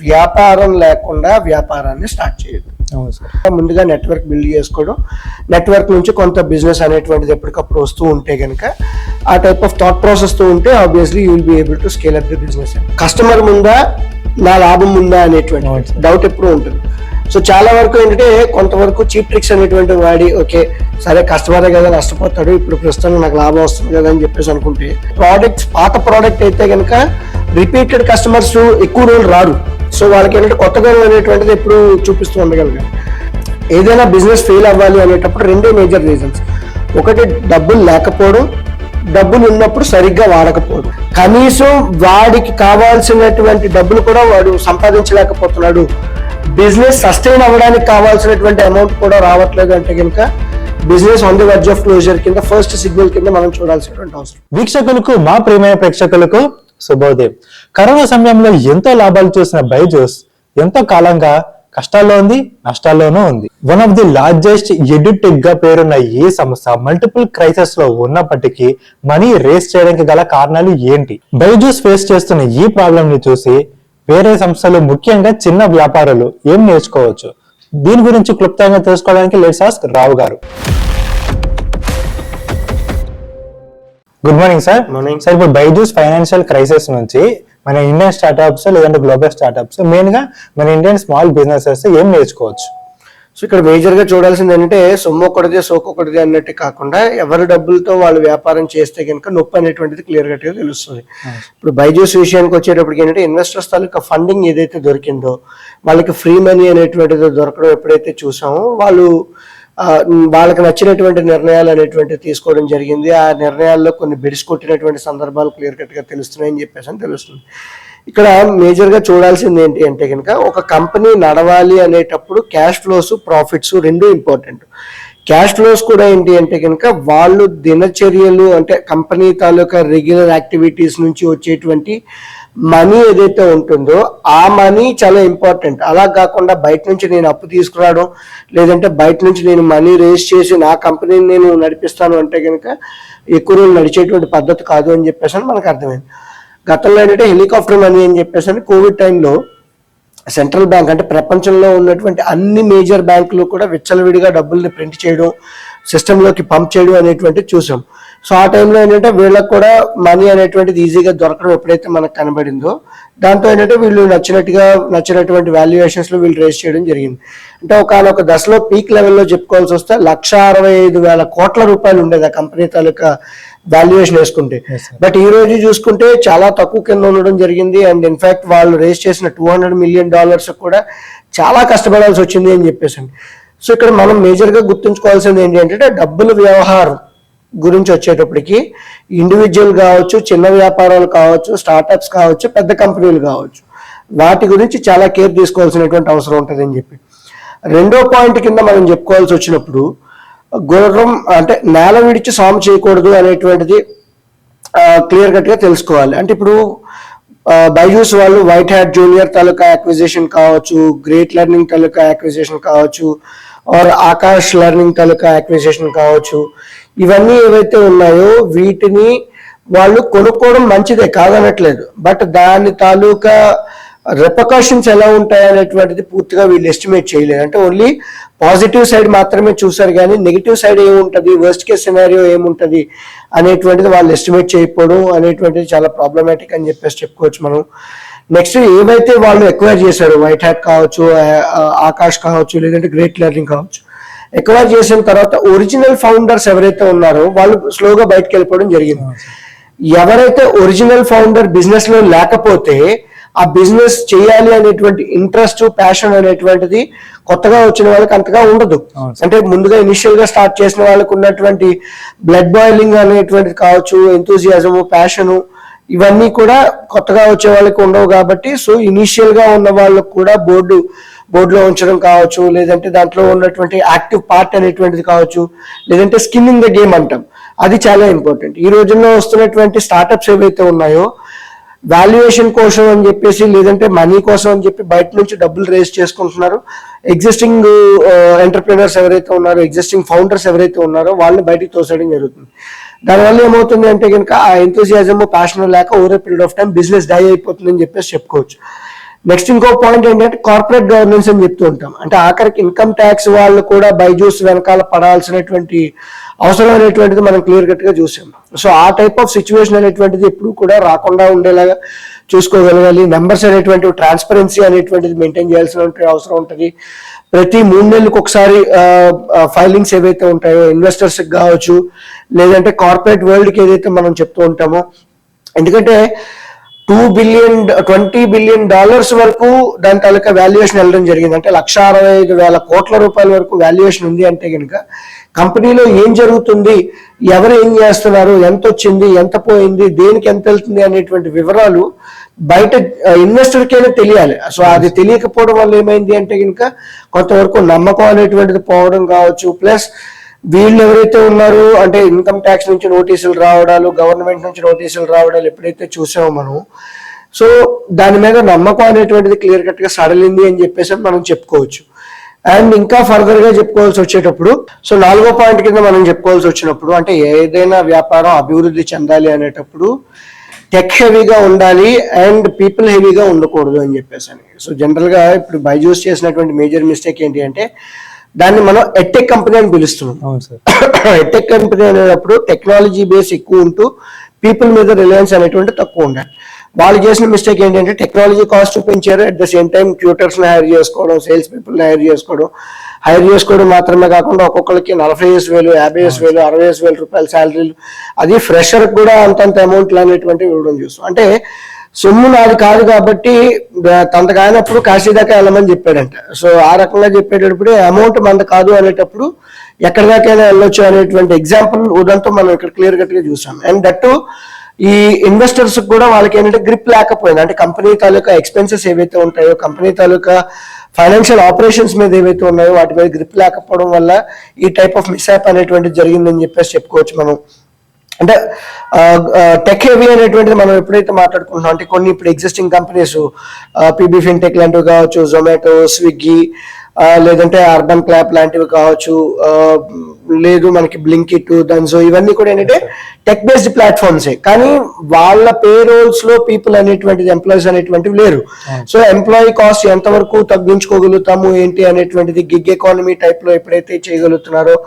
వ్యాపారం లేకుండా వ్యాపారాన్ని స్టార్ట్ చేయదు. ముందుగా నెట్వర్క్ బిల్డ్ చేసుకోవడం, నెట్వర్క్ నుంచి కొంత బిజినెస్ అనేటువంటిది ఎప్పటికప్పుడు వస్తూ ఉంటే కనుక ఆ టైప్ ఆఫ్ థాట్ ప్రాసెస్ తో ఉంటే obviously you will be able to scale up the business. Customer ముందా నా లాభం ఉందా అనేటువంటి డౌట్ ఎప్పుడు ఉంటుంది. సో చాలా వరకు ఏంటంటే కొంతవరకు చీప్ ట్రిక్స్ అనేటువంటి వాడి ఓకే సరే కస్టమరే కదా నష్టపోతాడు, ఇప్పుడు ప్రస్తుతం నాకు లాభం వస్తుంది కదా అని చెప్పేసి అనుకుంటే ప్రోడక్ట్స్ పాత ప్రోడక్ట్ అయితే కనుక రిపీటెడ్ కస్టమర్స్ ఎక్కువ రోజులు రారు. సో వాళ్ళకి ఏంటంటే కొత్తగా అనేటువంటిది ఎప్పుడు చూపిస్తూ ఉండగలిగారు. ఏదైనా బిజినెస్ ఫెయిల్ అవ్వాలి అనేటప్పుడు రెండే మేజర్ రీజన్స్. ఒకటి డబ్బులు లేకపోవడం, డబ్బులు ఉన్నప్పుడు సరిగ్గా వాడకపోవడం. కనీసం వాడికి కావాల్సినటువంటి డబ్బులు కూడా వాడు సంపాదించలేకపోతున్నాడు, బిజినెస్ సస్టైన్ అవ్వడానికి కావాల్సినటువంటి అమౌంట్ కూడా రావట్లేదు అంటే కనుక business on the verge of closure కింద ఫస్ట్ సిగ్నల్ కింద మనం చూడాల్సినటువంటి అవసరం. వీక్షకులకు, మా ప్రియమైన ప్రేక్షకులకు శుభోదయం. కరోనా సమయంలో ఎంతో లాభాలు చూసిన బైజూస్ ఎంతో కాలంగా కష్టాల్లో ఉంది, నష్టాల్లోనూ ఉంది. One of the largest edutech గా పేరున్న ఈ సంస్థ మల్టిపుల్ క్రైసిస్ లో ఉన్నప్పటికీ మనీ రేస్ చేయడానికి గల కారణాలు ఏంటి? బైజూస్ ఫేస్ చేస్తున్న ఈ ప్రాబ్లం ని చూసి వేరే సంస్థలు, ముఖ్యంగా చిన్న వ్యాపారులు ఏం నేర్చుకోవచ్చు? దీని గురించి క్లుప్తంగా తెలుసుకోవడానికి లెట్స్ ఆస్క్ రావు గారు. Good morning sir. Morning sir, ఇప్పుడు బైజూస్ ఫైనాన్షియల్ క్రైసిస్ నుంచి మన ఇండియన్ స్టార్ట్అప్స్ లేదంటే గ్లోబల్ స్టార్ట్అప్స్, మెయిన్ గా మన ఇండియన్ స్మాల్ బిజినెసెస్ ఏం నేర్చుకోవచ్చు? సో ఇక్కడ మేజర్ గా చూడాల్సింది ఏంటంటే సొమ్మొక్కడిదే సోకొకటిదే అన్నట్టు కాకుండా ఎవరి డబ్బులతో వాళ్ళు వ్యాపారం చేస్తే కనుక నొప్పి అనేటువంటిది క్లియర్ కట్ గా తెలుస్తుంది. ఇప్పుడు బైజూస్ విషయానికి వచ్చేటప్పటికి ఏంటంటే ఇన్వెస్టర్స్ తాలూకా ఫండింగ్ ఏదైతే దొరికిందో వాళ్ళకి ఫ్రీ మనీ అనేటువంటిది దొరకడం ఎప్పుడైతే చూసామో వాళ్ళకి నచ్చినటువంటి నిర్ణయాలు అనేటువంటివి తీసుకోవడం జరిగింది. ఆ నిర్ణయాల్లో కొన్ని బెడిసి కొట్టినటువంటి సందర్భాలు క్లియర్ కట్ గా తెలుస్తున్నాయని చెప్పేసి అని తెలుస్తుంది. ఇక్కడ మేజర్ గా చూడాల్సింది ఏంటి అంటే కనుక ఒక కంపెనీ నడవాలి అనేటప్పుడు క్యాష్ ఫ్లోస్, ప్రాఫిట్స్ రెండు ఇంపార్టెంట్. క్యాష్ ఫ్లోస్ కూడా ఏంటి అంటే కనుక వాళ్ళు దినచర్యలు అంటే కంపెనీ తాలూకా రెగ్యులర్ యాక్టివిటీస్ నుంచి వచ్చేటువంటి మనీ ఏదైతే ఉంటుందో ఆ మనీ చాలా ఇంపార్టెంట్. అలా కాకుండా బయట నుంచి నేను అప్పు తీసుకురావడం లేదంటే బయట నుంచి నేను మనీ రేస్ చేసి నా కంపెనీని నేను నడిపిస్తాను అంటే కనుక ఎక్కువ రోజులు నడిచేటువంటి పద్ధతి కాదు అని చెప్పేసి మనకు అర్థమైంది. గతంలో ఏంటంటే హెలికాప్టర్ మనీ అని చెప్పేసి కోవిడ్ టైంలో సెంట్రల్ బ్యాంక్ అంటే ప్రపంచంలో ఉన్నటువంటి అన్ని మేజర్ బ్యాంకులు కూడా విచ్చలవిడిగా డబ్బుల్ని ప్రింట్ చేయడం, సిస్టంలోకి పంప్ చేయడం అనేటువంటిది చూసాం. సో ఆ టైంలో ఏంటంటే వీళ్ళకి కూడా మనీ అనేటువంటిది ఈజీగా దొరకడం ఎప్పుడైతే మనకు కనబడిందో దాంతో ఏంటంటే వీళ్ళు నచ్చినటువంటి వాల్యుయేషన్స్ లో వీళ్ళు రేస్ చేయడం జరిగింది. అంటే ఒకనొక దశలో పీక్ లెవెల్లో చెప్పుకోవాల్సి వస్తే 1,65,000 కోట్ల రూపాయలు ఉండేది ఆ కంపెనీ తాలూకా వాల్యుయేషన్ వేసుకుంటే. బట్ ఈ రోజు చూసుకుంటే చాలా తక్కువ కింద ఉండడం జరిగింది. అండ్ ఇన్ఫాక్ట్ వాళ్ళు రేస్ చేసిన $200 మిలియన్ కూడా చాలా కష్టపడాల్సి వచ్చింది అని చెప్పేసి. సో ఇక్కడ మనం మేజర్ గా గుర్తుంచుకోవాల్సింది ఏంటి అంటే డబ్బుల వ్యవహారం గురించి వచ్చేటప్పటికి ఇండివిజువల్ కావచ్చు, చిన్న వ్యాపారాలు కావచ్చు, స్టార్ట్అప్స్ కావచ్చు, పెద్ద కంపెనీలు కావచ్చు, వాటి గురించి చాలా కేర్ తీసుకోవాల్సినటువంటి అవసరం ఉంటుంది అని చెప్పి. రెండో పాయింట్ కింద మనం చెప్పుకోవాల్సి వచ్చినప్పుడు గుర్రం అంటే నేల విడిచి సాము చేయకూడదు అనేటువంటిది క్లియర్ కట్ గా తెలుసుకోవాలి. అంటే ఇప్పుడు బైజూస్ వాళ్ళు వైట్ హ్యాట్ జూనియర్ తాలూకా యాక్విజిషన్ కావచ్చు, గ్రేట్ లెర్నింగ్ తాలూకా యాక్విజిషన్ కావచ్చు, ఆర్ ఆకాష్ లెర్నింగ్ తాలూకా యాక్విజిషన్ కావచ్చు, ఇవన్నీ ఏవైతే ఉన్నాయో వీటిని వాళ్ళు కొనుక్కోవడం మంచిదే కాదనట్లేదు. బట్ దాని తాలూకా రిపర్కషన్స్ ఎలా ఉంటాయి అనేటువంటిది పూర్తిగా వీళ్ళు ఎస్టిమేట్ చేయలేదు. అంటే ఓన్లీ పాజిటివ్ సైడ్ మాత్రమే చూసారు కానీ నెగిటివ్ సైడ్ ఏముంటుంది, వర్స్ట్ కేస్ సినారియో ఏముంటుంది అనేటువంటిది వాళ్ళు ఎస్టిమేట్ చేయకపోవడం అనేటువంటిది చాలా ప్రాబ్లమాటిక్ అని చెప్పేసి చెప్పుకోవచ్చు మనం. నెక్స్ట్ ఏవైతే వాళ్ళు ఎక్వైర్ చేశారు, వైట్ హ్యాట్ కావచ్చు, ఆకాష్ కావచ్చు, లేదంటే గ్రేట్ లెర్నింగ్ కావచ్చు, ఎక్వైర్ చేసిన తర్వాత ఒరిజినల్ ఫౌండర్స్ ఎవరైతే ఉన్నారో వాళ్ళు స్లోగా బయటకు వెళ్ళిపోవడం జరిగింది. ఎవరైతే ఒరిజినల్ ఫౌండర్ బిజినెస్ లో లేకపోతే ఆ బిజినెస్ చేయాలి అనేటువంటి ఇంట్రెస్ట్, ప్యాషన్ అనేటువంటిది కొత్తగా వచ్చిన వాళ్ళకి అంతగా ఉండదు. అంటే ముందుగా ఇనిషియల్ గా స్టార్ట్ చేసిన వాళ్ళకు ఉన్నటువంటి బ్లడ్ బాయిలింగ్ అనేటువంటిది కావచ్చు, ఎంతూజియాజము, ప్యాషను, ఇవన్నీ కూడా కొత్తగా వచ్చే వాళ్ళకి ఉండవు కాబట్టి సో ఇనిషియల్ గా ఉన్న వాళ్ళకు కూడా బోర్డులో ఉంచడం కావచ్చు, లేదంటే దాంట్లో ఉన్నటువంటి యాక్టివ్ పార్ట్ అనేటువంటిది కావచ్చు, లేదంటే స్కిన్ ఇన్ ద గేమ్ అంటాం, అది చాలా ఇంపార్టెంట్. ఈ రోజుల్లో వస్తున్నటువంటి స్టార్ట్అప్స్ ఏవైతే ఉన్నాయో వాల్యుయేషన్ కోసం అని చెప్పేసి లేదంటే మనీ కోసం అని చెప్పి బయట నుంచి డబ్బులు రేస్ చేసుకుంటున్నారు. ఎగ్జిస్టింగ్ ఎంటర్ప్రీనర్స్ ఎవరైతే ఉన్నారో, ఎగ్జిస్టింగ్ ఫౌండర్స్ ఎవరైతే ఉన్నారో వాళ్ళని బయటికి తోసేయడం జరుగుతుంది. దానివల్ల ఏమవుతుంది అంటే కనుక ఆ ఎంతూజియాజం, ప్యాషన్ లేక over period of time business die అయిపోతుందని చెప్పేసి చెప్పుకోవచ్చు. నెక్స్ట్ ఇంకో పాయింట్ ఏంటంటే కార్పొరేట్ గవర్నెన్స్ అని చెప్తూ ఉంటాం. అంటే ఆఖరికి ఇన్కమ్ ట్యాక్స్ వాళ్ళు కూడా బైజూస్ వెనకాల పడాల్సినటువంటి అవసరం అనేటువంటిది మనం క్లియర్ కట్ గా చూసాం. సో ఆ టైప్ ఆఫ్ సిచ్యువేషన్ అనేటువంటిది ఎప్పుడు కూడా రాకుండా ఉండేలాగా చూసుకోగలగాలి. నెంబర్స్ అనేటువంటి ట్రాన్స్పరెన్సీ అనేటువంటిది మెయింటైన్ చేయాల్సిన అవసరం ఉంటుంది. ప్రతి 3 నెలలకు ఒకసారి ఫైలింగ్స్ ఏవైతే ఉంటాయో ఇన్వెస్టర్స్ కావచ్చు, లేదంటే కార్పొరేట్ వరల్డ్కి ఏదైతే మనం చెప్తూ ఉంటామో, ఎందుకంటే $20 బిలియన్ వరకు దాని తాలూకా వాల్యుయేషన్ వెళ్ళడం జరిగింది. అంటే 1,65,000 కోట్ల రూపాయల వరకు వాల్యుయేషన్ ఉంది అంటే కనుక కంపెనీలో ఏం జరుగుతుంది, ఎవరు ఏం చేస్తున్నారు, ఎంత వచ్చింది, ఎంత పోయింది, దేనికి ఎంత వెళ్తుంది అనేటువంటి వివరాలు బయట ఇన్వెస్టర్కైనా తెలియాలి. సో అది తెలియకపోవడం వల్ల ఏమైంది అంటే కనుక కొంతవరకు నమ్మకం అనేటువంటిది పోవడం కావచ్చు. ప్లస్ వీళ్ళు ఎవరైతే ఉన్నారు అంటే ఇన్కమ్ ట్యాక్స్ నుంచి నోటీసులు రావడాలు, గవర్నమెంట్ నుంచి నోటీసులు రావడాలు ఎప్పుడైతే చూసామో మనం, సో దాని మీద నమ్మకం అనేటువంటిది క్లియర్ కట్ గా సడలింది అని చెప్పేసి మనం చెప్పుకోవచ్చు. అండ్ ఇంకా ఫర్దర్ గా చెప్పుకోవాల్సి వచ్చేటప్పుడు, సో 4వ పాయింట్ కింద మనం చెప్పుకోవాల్సి వచ్చినప్పుడు, అంటే ఏదైనా వ్యాపారం అభివృద్ధి చెందాలి అనేటప్పుడు టెక్ హెవీగా ఉండాలి అండ్ పీపుల్ హెవీగా ఉండకూడదు అని చెప్పేసి. సో జనరల్ గా ఇప్పుడు బైజూస్ చేసినటువంటి మేజర్ మిస్టేక్ ఏంటి అంటే దాన్ని మనం ఎట్టెక్ కంపెనీ అని పిలుస్తున్నాం. ఎట్టెక్ కంపెనీ అనేటప్పుడు టెక్నాలజీ బేస్ ఎక్కువ ఉంటూ పీపుల్ మీద రిలయన్స్ అనేటువంటి తక్కువ ఉండాలి. వాళ్ళు చేసిన మిస్టేక్ ఏంటంటే టెక్నాలజీ కాస్ట్ పెంచారు, అట్ ద సేమ్ టైం ట్యూటర్స్ని హైర్ చేసుకోవడం, సేల్స్ పీపుల్ని హైర్ చేసుకోవడం మాత్రమే కాకుండా ఒక్కొక్కరికి 40,000, 50,000, 60,000 రూపాయల శాలరీలు, అది ఫ్రెషర్ కూడా అంతంత అమౌంట్లు అనేటువంటివి ఇవ్వడం చూస్తాం. అంటే సొమ్ము నాది కాదు కాబట్టి తనకు కానప్పుడు కాశీ దాకా వెళ్ళమని చెప్పాడంట. సో ఆ రకంగా చెప్పేటప్పుడు అమౌంట్ మనది కాదు అనేటప్పుడు ఎక్కడి దాకైనా వెళ్ళొచ్చు అనేటువంటి ఎగ్జాంపుల్ ఉదంతో మనం ఇక్కడ క్లియర్ కట్ గా చూసాం. అండ్ దట్టు ఈ ఇన్వెస్టర్స్ కూడా వాళ్ళకి ఏంటంటే గ్రిప్ లేకపోయింది. అంటే కంపెనీ తాలూకా ఎక్స్పెన్సెస్ ఏవైతే ఉంటాయో, కంపెనీ తాలూకా ఫైనాన్షియల్ ఆపరేషన్స్ మీద ఏవైతే ఉన్నాయో వాటి మీద గ్రిప్ లేకపోవడం వల్ల ఈ టైప్ ఆఫ్ మిస్అప్ అనేటువంటిది జరిగిందని చెప్పేసి చెప్పుకోవచ్చు మనం. అంటే టెక్ హెవీ అనేటువంటిది మనం ఎప్పుడైతే మాట్లాడుకుంటున్నాం అంటే కొన్ని ఇప్పుడు ఎగ్జిస్టింగ్ కంపెనీస్ పీబీ ఫిన్టెక్ లాంటివి కావచ్చు, జొమాటో, స్విగ్గీ, లేదంటే అర్బన్ క్లాప్ లాంటివి కావచ్చు, లేదు మనకి బ్లింకిట్, దన్జో, ఇవన్నీ కూడా ఏంటంటే టెక్ బేస్డ్ ప్లాట్ఫామ్సే. కానీ వాళ్ళ పేరోల్స్ లో పీపుల్ అనేటువంటిది, ఎంప్లాయీస్ అనేటువంటివి లేరు. సో ఎంప్లాయీ కాస్ట్ ఎంతవరకు తగ్గించుకోగలుగుతాము ఏంటి అనేటువంటిది గిగ్ ఎకానమీ టైప్ లో ఎప్పుడైతే చేయగలుగుతున్నారో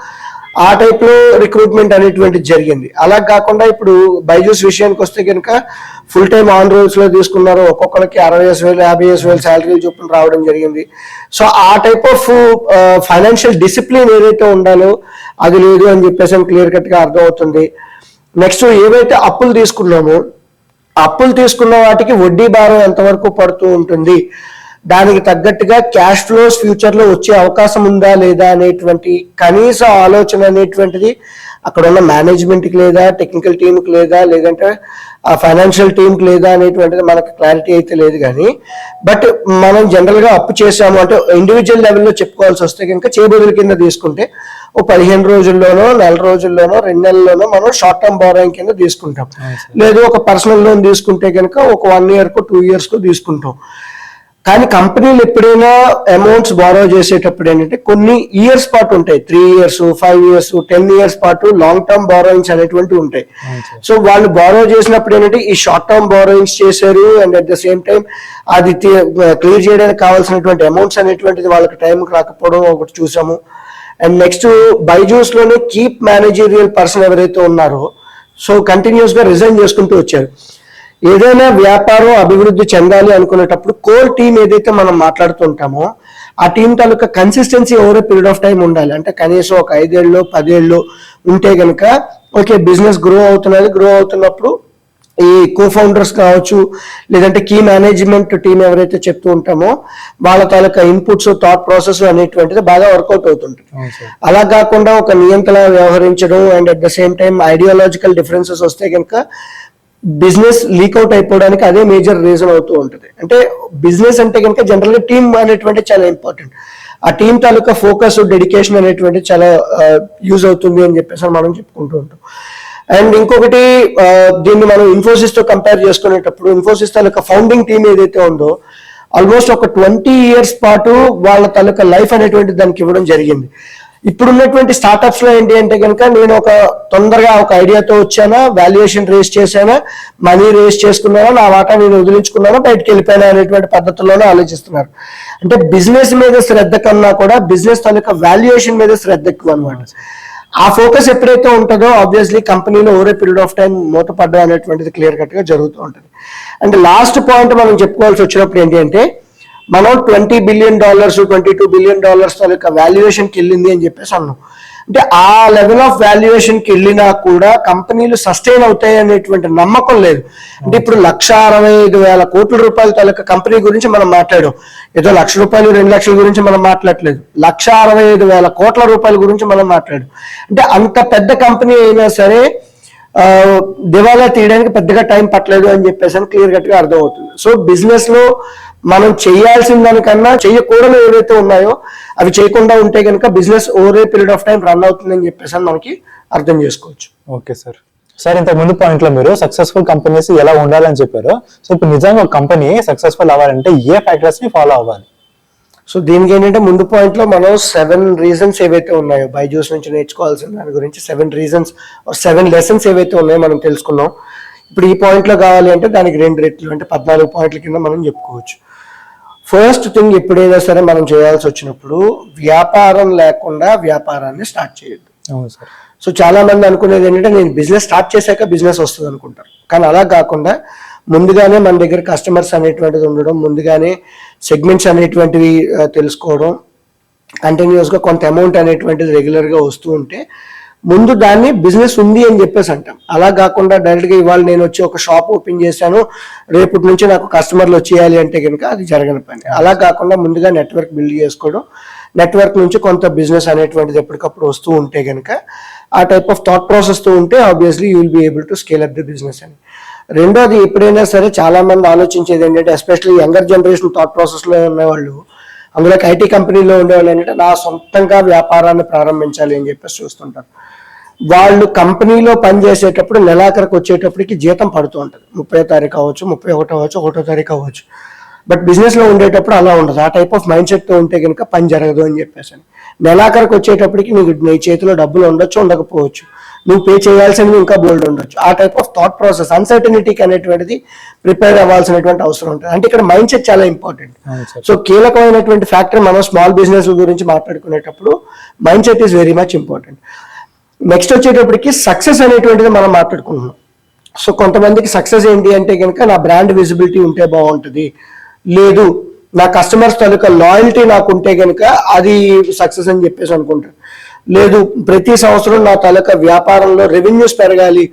ఆ టైప్ లో రిక్రూట్మెంట్ అనేటువంటిది జరిగింది. అలా కాకుండా ఇప్పుడు బైజూస్ విషయానికి వస్తే కనుక ఫుల్ టైం ఆన్ రోల్స్ లో తీసుకున్నారు, ఒక్కొక్కరికి 60,000, 50,000 శాలరీలు చొప్పున రావడం జరిగింది. సో ఆ టైప్ ఆఫ్ ఫైనాన్షియల్ డిసిప్లిన్ ఏదైతే ఉండాలో అది లేదు అని చెప్పేసి క్లియర్ కట్ గా అర్థం అవుతుంది. నెక్స్ట్ ఏవైతే అప్పులు తీసుకున్నామో అప్పులు తీసుకున్న వాటికి వడ్డీ భారం ఎంతవరకు పడుతూ ఉంటుంది, దానికి తగ్గట్టుగా క్యాష్ ఫ్లోస్ ఫ్యూచర్ లో వచ్చే అవకాశం ఉందా లేదా అనేటువంటి కనీస ఆలోచన అనేటువంటిది అక్కడ ఉన్న మేనేజ్మెంట్ కి లేదా, టెక్నికల్ టీమ్ కి లేదా, లేదంటే ఆ ఫైనాన్షియల్ టీమ్ కి లేదా అనేటువంటిది మనకు క్లారిటీ అయితే లేదు. కానీ బట్ మనం జనరల్ గా అప్పు చేసాము అంటే ఇండివిజువల్ లెవెల్లో చెప్పుకోవాల్సి వస్తే కనుక చేబదుల కింద తీసుకుంటే ఓ 15 రోజుల్లోనో, 1 రోజుల్లోనో, 2 నెలల్లోనో మనం షార్ట్ టర్మ్ బారోయింగ్ కింద తీసుకుంటాం. లేదు ఒక పర్సనల్ లోన్ తీసుకుంటే కనుక ఒక 1 year కో 2 years కో తీసుకుంటాం. కానీ కంపెనీలు ఎప్పుడైనా అమౌంట్స్ బారో చేసేటప్పుడు ఏంటంటే కొన్ని ఇయర్స్ పాటు ఉంటాయి, 3 years, 5 years, 10 years పాటు లాంగ్ టర్మ్ బారోయింగ్స్ అనేటువంటివి ఉంటాయి. సో వాళ్ళు బారో చేసినప్పుడు ఏంటంటే ఈ షార్ట్ టర్మ్ బారోయింగ్స్ చేశారు and at the same time అది క్లియర్ చేయడానికి కావాల్సినటువంటి అమౌంట్స్ అనేటువంటిది వాళ్ళకి టైంకి రాకపోవడం ఒకటి చూసాము. అండ్ నెక్స్ట్ బైజూస్ లోనే కీప్ మేనేజరియల్ పర్సన్ ఎవరైతే ఉన్నారో సో కంటిన్యూస్ గా రిజైన్ చేసుకుంటూ వచ్చారు. ఏదైనా వ్యాపారం అభివృద్ధి చెందాలి అనుకునేటప్పుడు కోర్ టీం ఏదైతే మనం మాట్లాడుతుంటామో ఆ team taluka consistency over period of time ఉండాలి. అంటే కనీసం ఒక 5 ఏళ్ళు 10 ఏళ్ళు ఉంటే కనుక ఓకే బిజినెస్ గ్రో అవుతున్నప్పుడు ఈ కో ఫౌండర్స్ కావచ్చు, లేదంటే కీ మేనేజ్మెంట్ టీం ఎవరైతే చెప్తూ ఉంటామో వాళ్ళ తాలూకా ఇన్పుట్స్, థాట్ ప్రాసెస్ అనేటువంటిది బాగా వర్కౌట్ అవుతుంటుంది. అలా కాకుండా ఒక నియంత్రణ వ్యవహరించడం and at the same time ideological differences వస్తే కనుక బిజినెస్ లీక్అవుట్ అయిపోవడానికి అదే మేజర్ రీజన్ అవుతూ ఉంటుంది. అంటే బిజినెస్ అంటే కనుక జనరల్ గా టీమ్ అనేటువంటి చాలా ఇంపార్టెంట్. ఆ టీం తాలూకా ఫోకస్, డెడికేషన్ అనేటువంటి చాలా యూజ్ అవుతుంది అని చెప్పేసి మనం చెప్పుకుంటూ ఉంటాం. అండ్ ఇంకొకటి దీన్ని మనం ఇన్ఫోసిస్ తో కంపేర్ చేసుకునేటప్పుడు ఇన్ఫోసిస్ తాలూకా ఫౌండింగ్ టీం ఏదైతే ఉందో ఆల్మోస్ట్ ఒక 20 years పాటు వాళ్ళ తాలూకా లైఫ్ అనేటువంటి దానికి ఇవ్వడం జరిగింది. ఇప్పుడు ఉన్నటువంటి స్టార్ట్అప్స్ లో ఏంటి అంటే కనుక నేను ఒక తొందరగా ఒక ఐడియాతో వచ్చానా, వాల్యుయేషన్ రేస్ చేశానా, మనీ రేస్ చేసుకున్నానా, నా వాటా నేను వదిలించుకున్నానా, బయటకు వెళ్ళిపోయానా అనేటువంటి పద్ధతుల్లోనే ఆలోచిస్తున్నారు. అంటే బిజినెస్ మీద శ్రద్ధ కన్నా కూడా బిజినెస్ తాలూకా వాల్యుయేషన్ మీద శ్రద్ధ ఎక్కువ అనమాట. ఆ ఫోకస్ ఎప్పుడైతే ఉంటుందో ఆబ్వియస్లీ కంపెనీలో ఓవర్ పీరియడ్ ఆఫ్ టైం మూతపడ్డం అనేటువంటిది క్లియర్ కట్ గా జరుగుతూ ఉంటుంది. అండ్ లాస్ట్ పాయింట్ మనం చెప్పుకోవాల్సి వచ్చినప్పుడు ఏంటి అంటే మనం $20 బిలియన్ $22 బిలియన్ తాలూకా వాల్యుయేషన్కి వెళ్ళింది అని చెప్పేసి అన్నాం. అంటే ఆ లెవెల్ ఆఫ్ వాల్యుయేషన్కి వెళ్ళినా కూడా కంపెనీలు సస్టైన్ అవుతాయి అనేటువంటి నమ్మకం లేదు. అంటే ఇప్పుడు 1,65,000 కోట్ల రూపాయల తాలూకా కంపెనీ గురించి మనం మాట్లాడాం. ఏదో ₹1,00,000 2,00,000 గురించి మనం మాట్లాడలేదు, 1,65,000 కోట్ల రూపాయల గురించి మనం మాట్లాడాం. అంటే అంత పెద్ద కంపెనీ అయినా సరే దివాలా తీయడానికి పెద్దగా టైం పట్టలేదు అని చెప్పేసి అని క్లియర్ కట్ గా అర్థమవుతుంది. సో బిజినెస్ లో మనం చేయాల్సిన దానికన్నా చేయకూడదు ఏవైతే ఉన్నాయో అవి చేయకుండా ఉంటే కనుక business over a period of time run అవుతుందని చెప్పేసి అని మనకి అర్థం చేసుకోవచ్చు. Okay sir. సార్ ఇంతకు ముందు పాయింట్ లో మీరు సక్సెస్ఫుల్ కంపెనీస్ ఎలా ఉండాలని చెప్పారు. సో ఇప్పుడు నిజంగా ఒక కంపెనీ సక్సెస్ఫుల్ అవ్వాలంటే ఏ ఫ్యాక్టర్స్ ని ఫాలో అవ్వాలి? సో దీనికి ఏంటంటే ముందు పాయింట్ లో మనం 7 రీజన్స్ ఏవైతే ఉన్నాయో బైజూస్ నుంచి నేర్చుకోవాల్సిన దాని గురించి 7 లెసన్స్ ఏవైతే ఉన్నాయో మనం తెలుసుకున్నాం. ఇప్పుడు ఈ పాయింట్ లో కావాలి అంటే దానికి 2 రెట్లు అంటే 14 పాయింట్ల కింద మనం చెప్పుకోవచ్చు. ఫస్ట్ థింగ్ ఎప్పుడైనా సరే మనం చేయాల్సి వచ్చినప్పుడు వ్యాపారం లేకుండా వ్యాపారాన్ని స్టార్ట్ చేయొద్దు. అవును సార్. సో చాలా మంది అనుకునేది ఏంటంటే నేను బిజినెస్ స్టార్ట్ చేశాక బిజినెస్ వస్తుంది అనుకుంటారు. కానీ అలా కాకుండా ముందుగానే మన దగ్గర కస్టమర్స్ అనేటువంటిది ఉండడం, ముందుగానే సెగ్మెంట్స్ అనేటువంటివి తెలుసుకోవడం, కంటిన్యూస్గా కొంత అమౌంట్ అనేటువంటిది రెగ్యులర్గా వస్తూ ఉంటే ముందు దాన్ని బిజినెస్ ఉంది అని చెప్పేసి అంటాం. అలా కాకుండా డైరెక్ట్గా ఇవాళ నేను వచ్చి ఒక షాప్ ఓపెన్ చేశాను, రేపటి నుంచి నాకు కస్టమర్లు వచ్చేయాలి అంటే కనుక అది జరగని పని. అలా కాకుండా ముందుగా నెట్వర్క్ బిల్డ్ చేసుకోవడం, నెట్వర్క్ నుంచి కొంత బిజినెస్ అనేటువంటిది ఎప్పటికప్పుడు వస్తూ ఉంటే కనుక ఆ టైప్ ఆఫ్ థాట్ ప్రాసెస్తో ఉంటే obviously you will be able to scale up the business అని. రెండోది ఎప్పుడైనా సరే చాలా మంది ఆలోచించేది ఏంటంటే ఎస్పెషల్లీ యంగర్ జనరేషన్ థాట్ ప్రాసెస్లో ఉన్నవాళ్ళు, అందులో ఐటీ కంపెనీలో ఉండేవాళ్ళు ఏంటంటే నా సొంతంగా వ్యాపారాన్ని ప్రారంభించాలి అని చెప్పేసి చూస్తుంటారు. వాళ్ళు కంపెనీలో పనిచేసేటప్పుడు నెలాఖరికి వచ్చేటప్పటికి జీతం పడుతూ ఉంటుంది. 30వ తారీఖు అవ్వచ్చు, 31 అవ్వచ్చు, 1వ తారీఖు అవ్వచ్చు. బట్ బిజినెస్లో ఉండేటప్పుడు అలా ఉండదు. ఆ టైప్ ఆఫ్ మైండ్ సెట్తో ఉంటే కనుక పని జరగదు అని చెప్పేసి నెలాఖరికి వచ్చేటప్పటికి నీకు నీ చేతిలో డబ్బులు ఉండొచ్చు, ఉండకపోవచ్చు, నువ్వు పే చేయాల్సినవి ఇంకా బోల్డ్ ఉండొచ్చు. ఆ టైప్ ఆఫ్ థాట్ ప్రాసెస్ అన్సర్టనిటీకి అనేటువంటిది ప్రిపేర్ అవ్వాల్సినటువంటి అవసరం ఉంటుంది. అంటే ఇక్కడ మైండ్ సెట్ చాలా ఇంపార్టెంట్. సో కీలకమైనటువంటి ఫ్యాక్టర్ మనం స్మాల్ బిజినెస్ గురించి మాట్లాడుకునేటప్పుడు mindset is very much important. Next వచ్చేటప్పటికి సక్సెస్ అనేటువంటిది మనం మాట్లాడుకుంటున్నాం. సో కొంతమందికి సక్సెస్ ఏంటి అంటే కనుక నా బ్రాండ్ విజిబిలిటీ ఉంటే బాగుంటుంది, లేదు నా కస్టమర్స్ తాలూకా లాయల్టీ నాకు ఉంటే కనుక అది సక్సెస్ అని చెప్పేసి అనుకుంటారు, లేదు ప్రతి సంవత్సరం నా తాలూకా వ్యాపారంలో రెవెన్యూస్ పెరగాలి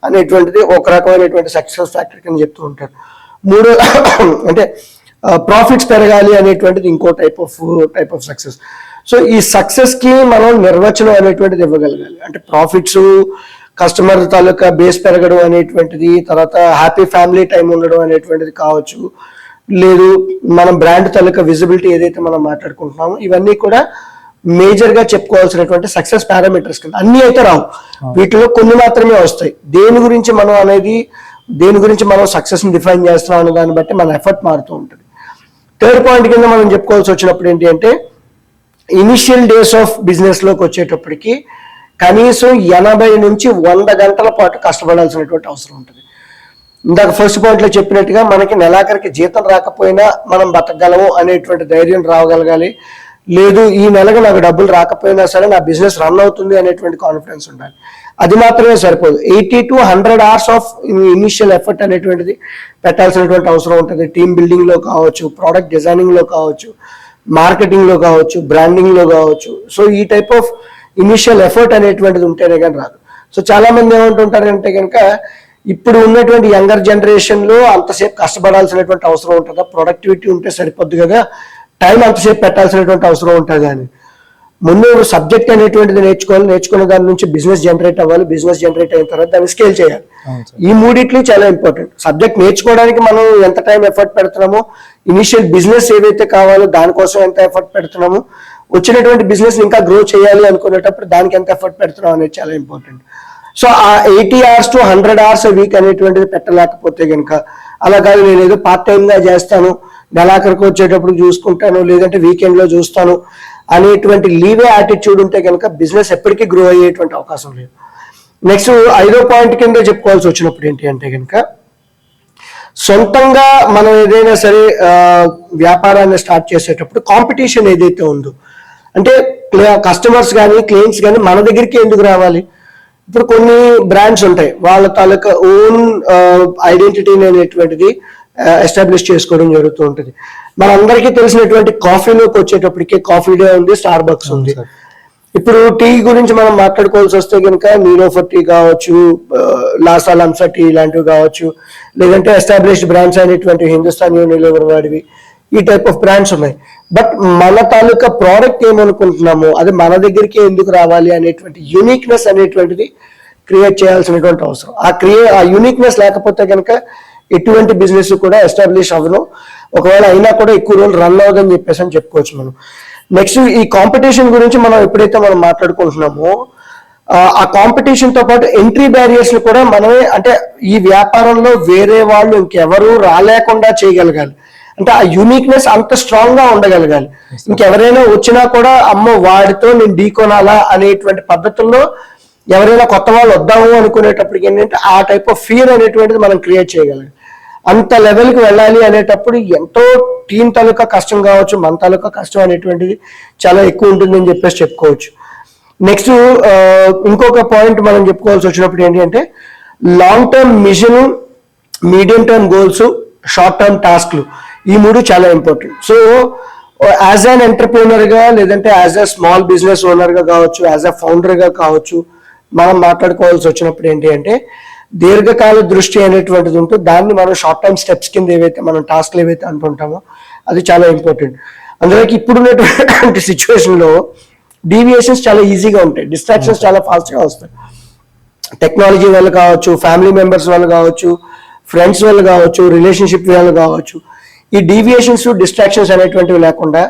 అనేటువంటిది ఒక రకమైనటువంటి సక్సెస్ ఫ్యాక్టర్ కింద చెప్తూ ఉంటారు. మూడో అంటే ప్రాఫిట్స్ పెరగాలి అనేటువంటిది ఇంకో టైప్ ఆఫ్ సక్సెస్. సో ఈ సక్సెస్ కి మనం నిర్వచనం అనేటువంటిది ఇవ్వగలగాలి. అంటే ప్రాఫిట్స్, కస్టమర్ తాలూకా బేస్ పెరగడం అనేటువంటిది, తర్వాత హ్యాపీ ఫ్యామిలీ టైం ఉండడం అనేటువంటిది కావచ్చు, లేదు మనం బ్రాండ్ తాలూకా విజిబిలిటీ ఏదైతే మనం మాట్లాడుకుంటున్నామో ఇవన్నీ కూడా మేజర్ గా చెప్పుకోవాల్సినటువంటి సక్సెస్ పారామీటర్స్ కింద. అన్ని అయితే రావు, వీటిలో కొన్ని మాత్రమే వస్తాయి. దేని గురించి మనం సక్సెస్ ని డిఫైన్ చేస్తున్నాం అనే దాన్ని బట్టి మన ఎఫర్ట్ మారుతూ ఉంటుంది. థర్డ్ పాయింట్ కింద మనం చెప్పుకోవాల్సి వచ్చినప్పుడు ఏంటి అంటే ఇనిషియల్ డేస్ ఆఫ్ బిజినెస్ లోకి వచ్చేటప్పటికి కనీసం 80 నుంచి 100 గంటల పాటు కష్టపడాల్సినటువంటి అవసరం ఉంటుంది. ఇందాక ఫస్ట్ పాయింట్ లో చెప్పినట్టుగా మనకి నెలాఖరికి జీతం రాకపోయినా మనం బతకగలము అనేటువంటి ధైర్యం రాగలగాలి, లేదు ఈ నెలకు నాకు డబ్బులు రాకపోయినా సరే నా బిజినెస్ రన్ అవుతుంది అనేటువంటి కాన్ఫిడెన్స్ ఉండాలి. అది మాత్రమే సరిపోదు, 80 to 100 hours of initial effort అనేటువంటిది పెట్టాల్సినటువంటి అవసరం ఉంటుంది. టీమ్ బిల్డింగ్ లో కావచ్చు, ప్రోడక్ట్ డిజైనింగ్ లో కావచ్చు, మార్కెటింగ్ లో కావచ్చు, బ్రాండింగ్ లో కావచ్చు. సో ఈ టైప్ ఆఫ్ ఇనిషియల్ ఎఫర్ట్ అనేటువంటిది ఉంటేనే కానీ రాదు. సో చాలా మంది ఏమంటుంటారంటే కనుక ఇప్పుడు ఉన్నటువంటి యంగర్ జనరేషన్ లో అంతసేపు కష్టపడాల్సినటువంటి అవసరం ఉంటుందా, ప్రొడక్టివిటీ ఉంటే సరిపోద్దు కదా, టైం అంతసేపు పెట్టాల్సినటువంటి అవసరం ఉంటుంది అని. ముందు సబ్జెక్ట్ అనేటువంటిది నేర్చుకున్న దాని నుంచి బిజినెస్ జనరేట్ అవ్వాలి, బిజినెస్ జనరేట్ అయిన తర్వాత దాన్ని స్కేల్ చేయాలి. ఈ మూడిట్లు చాలా ఇంపార్టెంట్. సబ్జెక్ట్ నేర్చుకోవడానికి మనం ఎంత టైం ఎఫర్ట్ పెడుతున్నామో, ఇనిషియల్ బిజినెస్ ఏదైతే కావాలో దానికోసం ఎంత ఎఫర్ట్ పెడుతున్నామో, వచ్చినటువంటి బిజినెస్ ఇంకా గ్రో చేయాలి అనుకునేటప్పుడు దానికి ఎంత ఎఫర్ట్ పెడుతున్నాం అనేది చాలా ఇంపార్టెంట్. సో ఆ 80 hours to 100 hours వీక్ అనేటువంటిది పెట్టలేకపోతే కనుక, అలా కాదు నేను ఏదో పార్ట్ టైంగా చేస్తాను, నెలాఖరికి వచ్చేటప్పుడు చూసుకుంటాను, లేదంటే వీకెండ్లో చూస్తాను అనేటువంటి లీవే యాటిట్యూడ్ ఉంటే కనుక బిజినెస్ ఎప్పటికీ గ్రో అయ్యేటువంటి అవకాశం లేదు. నెక్స్ట్ 5వ పాయింట్ కింద చెప్పుకోవాల్సి వచ్చినప్పుడు ఏంటి అంటే కనుక సొంతంగా మనం ఏదైనా సరే వ్యాపారాన్ని స్టార్ట్ చేసేటప్పుడు కాంపిటీషన్ ఏదైతే ఉందో, అంటే కస్టమర్స్ కానీ క్లయింట్స్ కానీ మన దగ్గరికి ఎందుకు రావాలి? ఇప్పుడు కొన్ని బ్రాండ్స్ ఉంటాయి, వాళ్ళ తాలూకా ఓన్ ఐడెంటిటీని అనేటువంటిది ఎస్టాబ్లిష్ చేసుకోవడం జరుగుతూ ఉంటుంది. మనందరికీ తెలిసినటువంటి కాఫీలోకి వచ్చేటప్పటికి కాఫీ డే ఉంది, స్టార్ బక్స్ ఉంది. ఇప్పుడు టీ గురించి మనం మాట్లాడుకోవాల్సి వస్తే కనుక నీలోఫర్ టీ కావచ్చు, లాసా లంసా టీ ఇలాంటివి కావచ్చు, లేదంటే ఎస్టాబ్లిష్డ్ బ్రాండ్స్ అనేటువంటి హిందుస్థాన్ యూనిలివర్ వాడివి, ఈ టైప్ ఆఫ్ బ్రాండ్స్ ఉన్నాయి. బట్ మన తాలూకా ప్రోడక్ట్ ఏమనుకుంటున్నాము, అది మన దగ్గరికి ఎందుకు రావాలి అనేటువంటి యూనిక్నెస్ అనేటువంటిది క్రియేట్ చేయాల్సినటువంటి అవసరం. ఆ యూనిక్నెస్ లేకపోతే కనుక ఎటువంటి బిజినెస్ కూడా ఎస్టాబ్లిష్ అవ్వను, ఒకవేళ అయినా కూడా ఎక్కువ రోజులు రన్ అవ్వదని చెప్పేసి అని చెప్పుకోవచ్చు మనం. నెక్స్ట్ ఈ కాంపిటీషన్ గురించి మనం ఎప్పుడైతే మనం మాట్లాడుకుంటున్నామో ఆ కాంపిటీషన్ తో పాటు ఎంట్రీ బ్యారియర్స్ ని కూడా మనమే, అంటే ఈ వ్యాపారంలో వేరే వాళ్ళు ఇంకెవరు రాలేకుండా చేయగలగాలి. అంటే ఆ యూనిక్నెస్ అంత స్ట్రాంగ్ గా ఉండగలగాలి. ఇంకెవరైనా వచ్చినా కూడా అమ్మో వాడితో నేను ఢీకొనాలా అనేటువంటి పద్ధతుల్లో ఎవరైనా కొత్త వాళ్ళు వద్దాము అనుకునేటప్పటికి ఏంటంటే ఆ టైప్ ఆఫ్ ఫియర్ అనేటువంటిది మనం క్రియేట్ చేయగలం. అంత లెవెల్కి వెళ్ళాలి అనేటప్పుడు ఎంతో టీం తాలూకా కష్టం కావచ్చు, మన తాలూకా కష్టం అనేటువంటిది చాలా ఎక్కువ ఉంటుందని చెప్పేసి చెప్పుకోవచ్చు. నెక్స్ట్ ఇంకొక పాయింట్ మనం చెప్పుకోవాల్సి వచ్చినప్పుడు ఏంటి అంటే long term mission, medium term goals, short term టాస్క్లు, ఈ మూడు చాలా important. So as an entrepreneur గా, లేదంటే as a small business owner గా కావచ్చు, యాజ్ అ ఫౌండర్ గా కావచ్చు, మనం మాట్లాడుకోవాల్సి వచ్చినప్పుడు ఏంటి అంటే దీర్ఘకాల దృష్టి అనేటువంటిది ఉంటుంది. దాన్ని మనం షార్ట్ టర్మ్ స్టెప్స్ కింద ఏవైతే మనం టాస్క్లు ఏవైతే అంటుంటామో అది చాలా ఇంపార్టెంట్. అందులోకి ఇప్పుడున్నటువంటి సిచ్యువేషన్లో డీవియేషన్స్ చాలా ఈజీగా ఉంటాయి, డిస్ట్రాక్షన్స్ చాలా ఫాస్ట్గా వస్తాయి. టెక్నాలజీ వల్ల కావచ్చు, ఫ్యామిలీ మెంబర్స్ వల్ల కావచ్చు, ఫ్రెండ్స్ వల్ల కావచ్చు, రిలేషన్షిప్ వల్ల కావచ్చు, ఈ డీవియేషన్స్ డిస్ట్రాక్షన్స్ అనేటువంటివి లేకుండా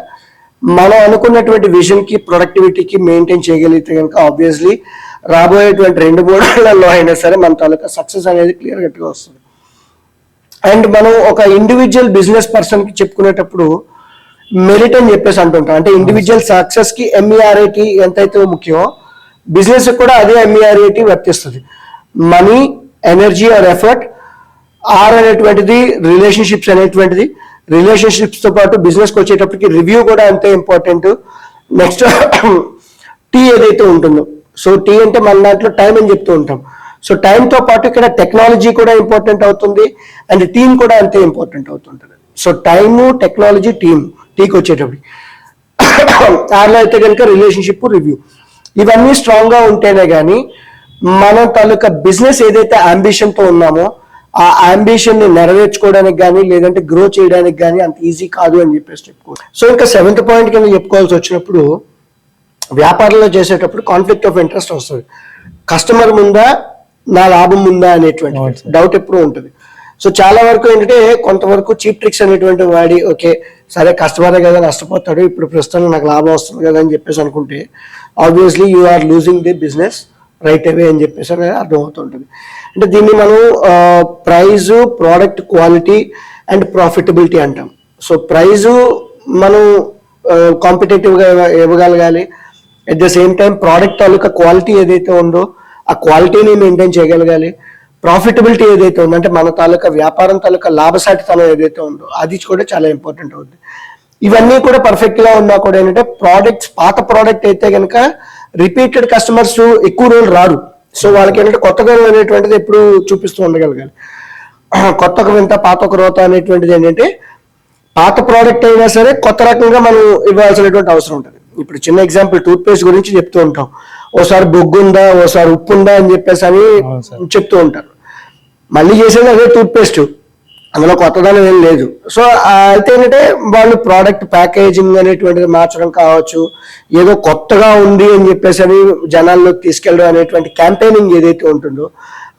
మనం అనుకున్నటువంటి విజన్కి, ప్రొడక్టివిటీకి మెయింటైన్ చేయగలిగితే కనుక ఆబ్వియస్లీ రాబోయేటువంటి 2-3 ఏళ్లలో అయినా సరే మన తాలూకా సక్సెస్ అనేది క్లియర్ కట్గా వస్తుంది. అండ్ మనం ఒక ఇండివిజువల్ బిజినెస్ పర్సన్కి చెప్పుకునేటప్పుడు మెరిట్ అని చెప్పేసి అంటుంటాం. అంటే ఇండివిజువల్ సక్సెస్కి MERIT ఎంతైతే ముఖ్యమో బిజినెస్ కూడా అదే MERIT వర్తిస్తుంది. Money, energy or effort, or అనేటువంటిది రిలేషన్షిప్స్ అనేటువంటిది, రిలేషన్షిప్స్తో పాటు బిజినెస్కి వచ్చేటప్పటికి రివ్యూ కూడా అంతే ఇంపార్టెంట్. నెక్స్ట్ టీ ఏదైతే ఉంటుందో, సో టీ అంటే మన దాంట్లో టైం అని చెప్తూ ఉంటాం. సో టైంతో పాటు ఇక్కడ టెక్నాలజీ కూడా ఇంపార్టెంట్ అవుతుంది అండ్ టీమ్ కూడా అంతే ఇంపార్టెంట్ అవుతుంటుంది. సో టైము, టెక్నాలజీ, టీమ్, టీకి వచ్చేటప్పుడు ఆర్లో అయితే కనుక రిలేషన్షిప్, రివ్యూ, ఇవన్నీ స్ట్రాంగ్గా ఉంటేనే కానీ మన తాలూకా బిజినెస్ ఏదైతే అంబిషన్తో ఉన్నామో ఆ అంబిషన్ని నెరవేర్చుకోవడానికి కానీ లేదంటే గ్రో చేయడానికి కానీ అంత ఈజీ కాదు అని చెప్పేసి చెప్పుకోవచ్చు. సో ఇంకా 7th పాయింట్ కింద చెప్పుకోవాల్సి వచ్చినప్పుడు వ్యాపారంలో చేసేటప్పుడు కాన్ఫ్లిక్ట్ ఆఫ్ ఇంట్రెస్ట్ వస్తుంది. కస్టమర్ ముందా, నా లాభం ముందా అనేటువంటి డౌట్ ఎప్పుడూ ఉంటుంది. సో చాలా వరకు ఏంటంటే కొంతవరకు చీప్ ట్రిక్స్ అనేటువంటి వాడి ఓకే సరే కస్టమరే కదా నష్టపోతాడు, ఇప్పుడు ప్రస్తుతం నాకు లాభం వస్తుంది కదా అని చెప్పేసి అనుకుంటే obviously you are losing the business right away అని చెప్పేసి అనేది అర్థమవుతుంటుంది. అంటే దీన్ని మనం price, product quality and profitability అంటాం. సో ప్రైజు మనం కాంపిటేటివ్గా ఇవ్వగలగాలి, at the same time product తాలూకా క్వాలిటీ ఏదైతే ఉందో ఆ క్వాలిటీని మెయింటైన్ చేయగలగాలి, ప్రాఫిటబిలిటీ ఏదైతే ఉందో అంటే మన తాలూకా వ్యాపారం తాలూకా లాభసాటితనం ఏదైతే ఉందో అది కూడా చాలా ఇంపార్టెంట్ అవుతుంది. ఇవన్నీ కూడా పర్ఫెక్ట్గా ఉన్నా కూడా ఏంటంటే ప్రోడక్ట్స్, పాత ప్రోడక్ట్ అయితే కనుక రిపీటెడ్ కస్టమర్స్ ఎక్కువ రోజులు రారు. సో వాళ్ళకి ఏంటంటే కొత్తగా అనేటువంటిది ఎప్పుడు చూపిస్తూ ఉండగలగాలి. కొత్తగా వింత పాత ఒక రోత అనేటువంటిది ఏంటంటే పాత ప్రోడక్ట్ అయినా సరే కొత్త రకంగా మనం ఇవ్వాల్సినటువంటి అవసరం ఉంటుంది. ఇప్పుడు చిన్న ఎగ్జాంపుల్ టూత్ పేస్ట్ గురించి చెప్తూ ఉంటాం, ఓసారి బొగ్గు ఉందా, ఓసారి ఉప్పు ఉందా అని చెప్పేసి అని చెప్తూ ఉంటారు. మళ్ళీ చేసేది అదే టూత్ పేస్ట్, అందులో కొత్తదనం ఏం లేదు. సో అయితే ఏంటంటే వాళ్ళు ప్రోడక్ట్ ప్యాకేజింగ్ అనేటువంటిది మార్చడం కావచ్చు, ఏదో కొత్తగా ఉంది అని చెప్పేసి అని జనాల్లోకి తీసుకెళ్ళడం అనేటువంటి క్యాంపెయినింగ్ ఏదైతే ఉంటుందో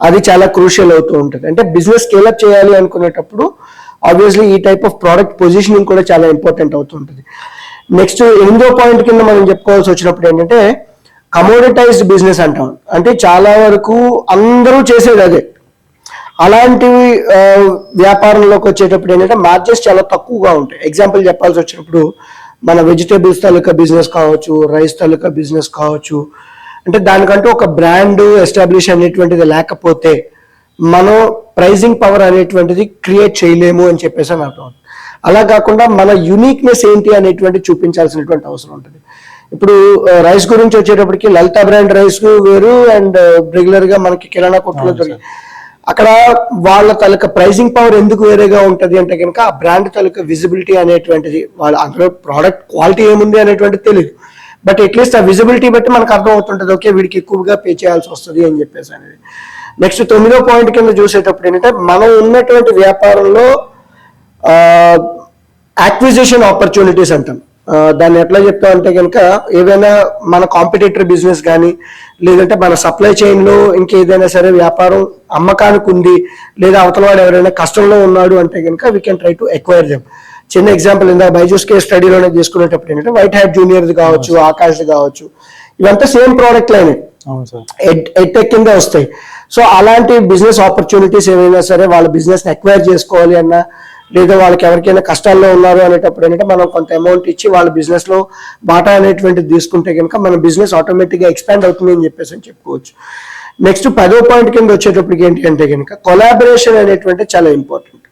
అది చాలా క్రూషియల్ అవుతూ ఉంటుంది. అంటే బిజినెస్ స్కేలప్ చేయాలి అనుకునేటప్పుడు ఆబ్వియస్లీ ఈ టైప్ ఆఫ్ ప్రోడక్ట్ పొజిషనింగ్ కూడా చాలా ఇంపార్టెంట్ అవుతుంటుంది. నెక్స్ట్ 8వ పాయింట్ కింద మనం చెప్పుకోవాల్సి వచ్చినప్పుడు ఏంటంటే కమోడిటైజ్డ్ బిజినెస్ అంటాం. అంటే చాలా వరకు అందరూ చేసేది అదే, అలాంటివి వ్యాపారంలోకి వచ్చేటప్పుడు ఏంటంటే మార్జిన్స్ చాలా తక్కువగా ఉంటాయి. ఎగ్జాంపుల్ చెప్పాల్సి వచ్చినప్పుడు మన వెజిటేబుల్స్ తాలూకా బిజినెస్ కావచ్చు, రైస్ తాలూకా బిజినెస్ కావచ్చు, అంటే దానికంటూ ఒక బ్రాండ్ ఎస్టాబ్లిష్ అనేటువంటిది లేకపోతే మనం ప్రైజింగ్ పవర్ అనేటువంటిది క్రియేట్ చేయలేము అని చెప్పేసి అని అర్థం. అలా కాకుండా మన యూనిక్నెస్ ఏంటి అనేటువంటి చూపించాల్సినటువంటి అవసరం ఉంటుంది. ఇప్పుడు రైస్ గురించి వచ్చేటప్పటికి లలిత బ్రాండ్ రైస్ వేరు అండ్ రెగ్యులర్ గా మనకి కిరాణా కొట్టులో దొరికి అక్కడ వాళ్ళ తాలూకా ప్రైజింగ్ పవర్ ఎందుకు వేరేగా ఉంటుంది అంటే కనుక ఆ బ్రాండ్ తాలూకా విజిబిలిటీ అనేటువంటిది, వాళ్ళ అందులో ప్రోడక్ట్ క్వాలిటీ ఏముంది అనేటువంటిది తెలియదు, బట్ అట్లీస్ట్ ఆ విజిబిలిటీ బట్టి మనకు అర్థం అవుతుంటుంది, ఓకే వీడికి ఎక్కువగా పే చేయాల్సి వస్తుంది అని చెప్పేసి అనేది. నెక్స్ట్ 9వ పాయింట్ కింద చూసేటప్పుడు ఏంటంటే మనం ఉన్నటువంటి వ్యాపారంలో యాక్విజిషన్ ఆపర్చునిటీస్ అంటాం. దాన్ని ఎట్లా చెప్తామంటే కనుక ఏదైనా మన కాంపిటేటర్ బిజినెస్ కానీ లేదంటే మన సప్లై చైన్ లో ఇంకేదైనా సరే వ్యాపారం అమ్మకానికి ఉంది, లేదా అవతల వాడు ఎవరైనా కష్టంలో ఉన్నాడు అంటే కనుక we can try to acquire them. చిన్న ఎగ్జాంపుల్ ఇందాక బైజూస్ కేస్ స్టడీలోనే చేసుకునేటప్పుడు ఏంటంటే వైట్ హ్యాట్ జూనియర్ది కావచ్చు, ఆకాష్ది కావచ్చు, ఇవంతా సేమ్ ప్రోడక్ట్ లైన్ ఎడ్టెక్ కింద వస్తాయి. సో అలాంటి బిజినెస్ ఆపర్చునిటీస్ ఏమైనా సరే వాళ్ళ బిజినెస్ ని ఎక్వైర్ చేసుకోవాలి అన్నా, లేదా వాళ్ళకి ఎవరికైనా కష్టాల్లో ఉన్నారు అనేటప్పుడు ఏంటంటే మనం కొంత అమౌంట్ ఇచ్చి వాళ్ళ బిజినెస్ లో బాటా అనేటువంటిది తీసుకుంటే కనుక మన బిజినెస్ ఆటోమేటిక్ గా ఎక్స్పాండ్ అవుతుంది అని చెప్పేసి అని చెప్పుకోవచ్చు. నెక్స్ట్ 10వ పాయింట్ కింద వచ్చేటప్పటికి ఏంటి అంటే కనుక కొలాబరేషన్ అనేటువంటి చాలా ఇంపార్టెంట్.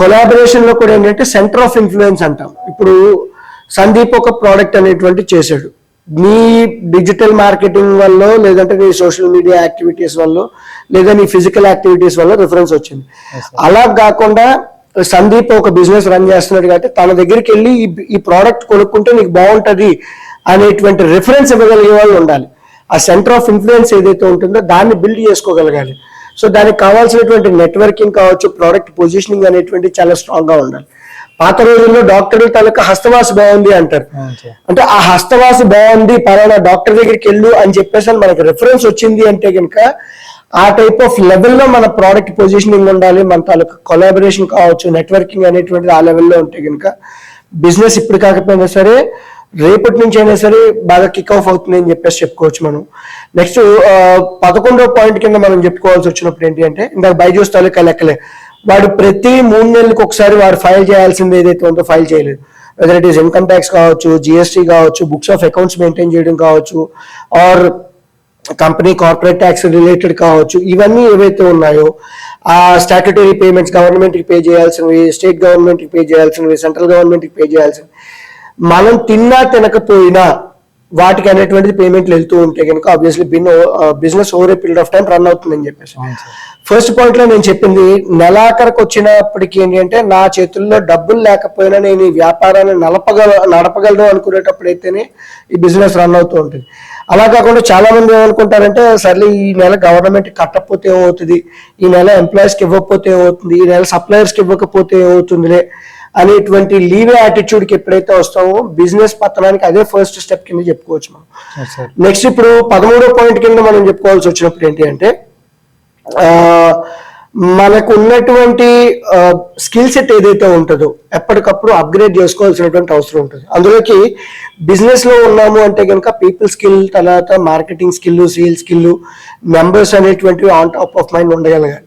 కొలాబరేషన్ లో కూడా ఏంటంటే సెంటర్ ఆఫ్ ఇన్ఫ్లుయెన్స్ అంటాం. ఇప్పుడు సందీప్ ఒక ప్రోడక్ట్ అనేటువంటి చేశాడు, నీ డిజిటల్ మార్కెటింగ్ వల్ల లేదంటే నీ సోషల్ మీడియా యాక్టివిటీస్ వల్ల లేదా నీ ఫిజికల్ యాక్టివిటీస్ వల్ల రిఫరెన్స్ వచ్చింది. అలా కాకుండా సందీప్ ఒక బిజినెస్ రన్ చేస్తున్నాడు కాబట్టి తన దగ్గరికి వెళ్ళి ఈ ప్రోడక్ట్ కొనుక్కుంటే నీకు బాగుంటది అనేటువంటి రిఫరెన్స్ ఇవ్వగలిగే వాళ్ళు ఉండాలి. ఆ సెంటర్ ఆఫ్ ఇన్ఫ్లుయెన్స్ ఏదైతే ఉంటుందో దాన్ని బిల్డ్ చేసుకోగలగాలి. సో దానికి కావాల్సినటువంటి నెట్వర్కింగ్ కావచ్చు, ప్రోడక్ట్ పొజిషనింగ్ అనేటువంటి చాలా స్ట్రాంగ్ గా ఉండాలి. పాత రోజుల్లో డాక్టర్ తాలూకా హస్తవాసి బాగుంది అంటారు, అంటే ఆ హస్తవాసి బాగుంది పలానా డాక్టర్ దగ్గరికి వెళ్ళు అని చెప్పేసి మనకి రిఫరెన్స్ వచ్చింది అంటే కనుక ఆ టైప్ ఆఫ్ లెవెల్లో మన ప్రోడక్ట్ పొజిషనింగ్ ఉండాలి. మన తాలూకా కొలాబరేషన్ కావచ్చు, నెట్వర్కింగ్ అనేటువంటిది ఆ లెవెల్లో ఉంటే కనుక బిజినెస్ ఇప్పుడు కాకపోయినా సరే రేపటి నుంచి అయినా సరే బాగా కిక్ ఆఫ్ అవుతుంది అని చెప్పేసి చెప్పుకోవచ్చు మనం. నెక్స్ట్ 11వ పాయింట్ కింద మనం చెప్పుకోవాల్సి వచ్చినప్పుడు ఏంటి అంటే ఇందాక బైజూస్ తాలూకా లెక్కలే, వాడు ప్రతి 3 నెలలకు ఒకసారి వాడు ఫైల్ చేయాల్సింది ఏదైతే ఉందో ఫైల్ చేయలేదు. Whether it is income tax కావచ్చు, జిఎస్టీ కావచ్చు, బుక్స్ ఆఫ్ అకౌంట్స్ మెయింటైన్ చేయడం కావచ్చు, or company corporate tax related కావచ్చు, ఇవన్నీ ఏవైతే ఉన్నాయో ఆ స్టాట్యుటరీ పేమెంట్స్ గవర్నమెంట్కి పే చేయాల్సినవి, స్టేట్ గవర్నమెంట్కి పే చేయాల్సినవి, సెంట్రల్ గవర్నమెంట్కి పే చేయాల్సినవి, మనం తిన్నా తినకపోయినా వాటికి అనేటువంటిది పేమెంట్లు వెళ్తూ ఉంటే కనుక obviously business over a period of time run అవుతుందని చెప్పేసి. ఫస్ట్ పాయింట్ లో నేను చెప్పింది నెలాఖరికి వచ్చినప్పటికి ఏంటి అంటే నా చేతుల్లో డబ్బులు లేకపోయినా నేను ఈ వ్యాపారాన్ని నడపగలను అనుకునేటప్పుడు అయితేనే ఈ బిజినెస్ రన్ అవుతూ ఉంటుంది. అలా కాకుండా చాలా మంది ఏమనుకుంటారంటే సర్లే ఈ నెల గవర్నమెంట్ కట్టకపోతే ఏమవుతుంది, ఈ నెల ఎంప్లాయీస్కి ఇవ్వకపోతే ఏమవుతుంది, ఈ నెల సప్లయర్స్కి ఇవ్వకపోతే ఏమవుతుందిలే అనేటువంటి లీవే యాటిట్యూడ్కి ఎప్పుడైతే వస్తామో బిజినెస్ పతనానికి అదే ఫస్ట్ స్టెప్ కింద చెప్పుకోవచ్చు మనం. నెక్స్ట్ ఇప్పుడు 13వ పాయింట్ కింద మనం చెప్పుకోవాల్సి వచ్చినప్పుడు ఏంటి అంటే మనకు ఉన్నటువంటి స్కిల్ సెట్ ఏదైతే ఉంటుందో ఎప్పటికప్పుడు అప్గ్రేడ్ చేసుకోవాల్సినటువంటి అవసరం ఉంటుంది. అందులోకి బిజినెస్ లో ఉన్నాము అంటే కనుక పీపుల్ స్కిల్, తర్వాత marketing skill, sales skill, members అనేటువంటివి ఆన్ టాప్ ఆఫ్ మైండ్ ఉండగలగాలి.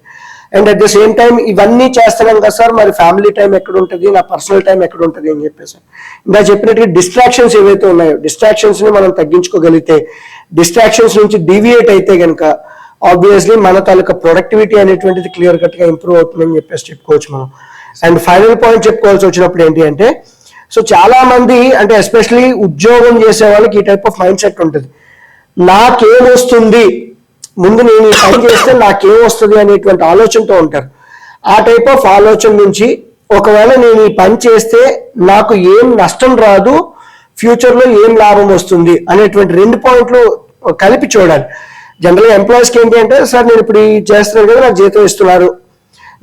And at the same time ఇవన్నీ చేస్తున్నాం కదా సార్, మరి ఫ్యామిలీ టైం ఎక్కడ ఉంటుంది, నా పర్సనల్ టైం ఎక్కడ ఉంటుంది అని చెప్పేసి ఇంకా చెప్పినట్టుగా డిస్ట్రాక్షన్స్ ఏవైతే ఉన్నాయో డిస్ట్రాక్షన్స్ ని మనం తగ్గించుకోగలిగితే, డిస్ట్రాక్షన్స్ నుంచి డీవియేట్ అయితే కనుక ఆబ్వియస్లీ మన తాలూకా ప్రొడక్టివిటీ అనేటువంటిది క్లియర్ కట్ గా ఇంప్రూవ్ అవుతుందని చెప్పేసి చెప్పుకోవచ్చు మనం. అండ్ ఫైనల్ పాయింట్ చెప్పుకోవాల్సి వచ్చినప్పుడు ఏంటి అంటే సో చాలా మంది అంటే ఎస్పెషలీ ఉద్యోగం చేసే వాళ్ళకి ఈ టైప్ ఆఫ్ మైండ్ సెట్ ఉంటుంది, నాకేమొస్తుంది ముందు నేను ఈ పని చేస్తే నాకేం వస్తుంది అనేటువంటి ఆలోచనతో ఉంటారు. ఆ టైప్ ఆఫ్ ఆలోచన నుంచి ఒకవేళ నేను ఈ పని చేస్తే నాకు ఏం నష్టం రాదు, ఫ్యూచర్ లో ఏం లాభం వస్తుంది అనేటువంటి 2 పాయింట్లు కలిపి చూడాలి. జనరల్గా ఎంప్లాయీస్కి ఏంటి అంటే సార్ నేను ఇప్పుడు ఈ చేస్తున్నాను కదా, నాకు జీతం ఇస్తున్నారు,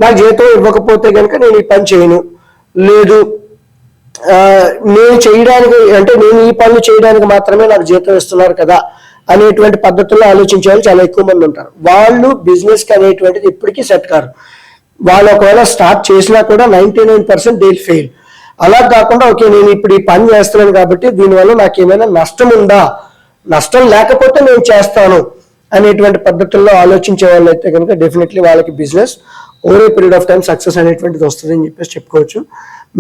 నాకు జీతం ఇవ్వకపోతే కనుక నేను ఈ పని చేయను, లేదు నేను చేయడానికి అంటే నేను ఈ పనులు చేయడానికి మాత్రమే నాకు జీతం ఇస్తున్నారు కదా అనేటువంటి పద్ధతుల్లో ఆలోచించే వాళ్ళు చాలా ఎక్కువ మంది ఉంటారు. వాళ్ళు బిజినెస్ కి అనేటువంటిది ఇప్పటికీ సెట్ కారు. వాళ్ళు ఒకవేళ స్టార్ట్ చేసినా కూడా 99% దే ఫెయిల్. అలా కాకుండా ఓకే నేను ఇప్పుడు ఈ పని చేస్తున్నాను కాబట్టి దీనివల్ల నాకు ఏమైనా నష్టం ఉందా, నష్టం లేకపోతే నేను చేస్తాను అనేటువంటి పద్ధతుల్లో ఆలోచించే వాళ్ళు అయితే కనుక డెఫినెట్లీ వాళ్ళకి business over a period of time success అనేటువంటిది వస్తుంది అని చెప్పేసి చెప్పుకోవచ్చు.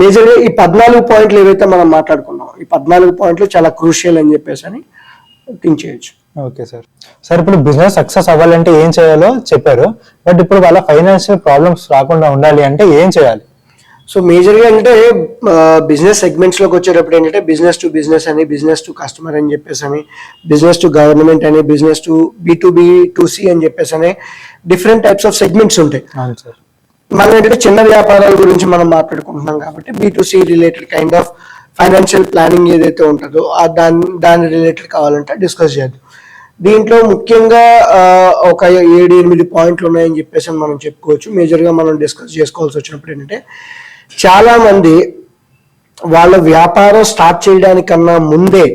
మేజర్గా ఈ 14 పాయింట్లు ఏవైతే మనం మాట్లాడుకున్నాం, ఈ 14 పాయింట్లు చాలా క్రూషియల్ అని చెప్పేసి అని థింక్ చేయొచ్చు. Okay sir. సార్ ఇప్పుడు బిజినెస్ సక్సెస్ అవ్వాలంటే ఏం చేయాలో చెప్పారు, బట్ ఇప్పుడు వాళ్ళ ఫైనాన్షియల్ ప్రాబ్లమ్స్ రాకుండా ఉండాలి అంటే ఏం చేయాలి? సో మేజర్గా అంటే బిజినెస్ సెగ్మెంట్స్ లోకి వచ్చేటప్పుడు ఏంటంటే బిజినెస్ టు బిజినెస్ అని, బిజినెస్ టు కస్టమర్ అని చెప్పేసి అని, బిజినెస్ టు గవర్నమెంట్ అని, బిజినెస్ టు B2B2C అని చెప్పేసి అని డిఫరెంట్ టైప్స్ ఆఫ్ సెగ్మెంట్స్ ఉంటాయి. మనం ఏంటంటే చిన్న వ్యాపారాల గురించి మనం మాట్లాడుకుంటున్నాం కాబట్టి B2C related kind of financial planning ఏదైతే ఉంటుందో దాని రిలేటెడ్ కావాలంటే డిస్కస్ చేద్దాం. దీంట్లో ముఖ్యంగా ఒక 7-8 పాయింట్లు ఉన్నాయని చెప్పేసి మనం చెప్పుకోవచ్చు. మేజర్గా మనం డిస్కస్ చేసుకోవాల్సి వచ్చినప్పుడు ఏంటంటే చాలా మంది వాళ్ళ వ్యాపారం స్టార్ట్ చేయడానికన్నా ముందే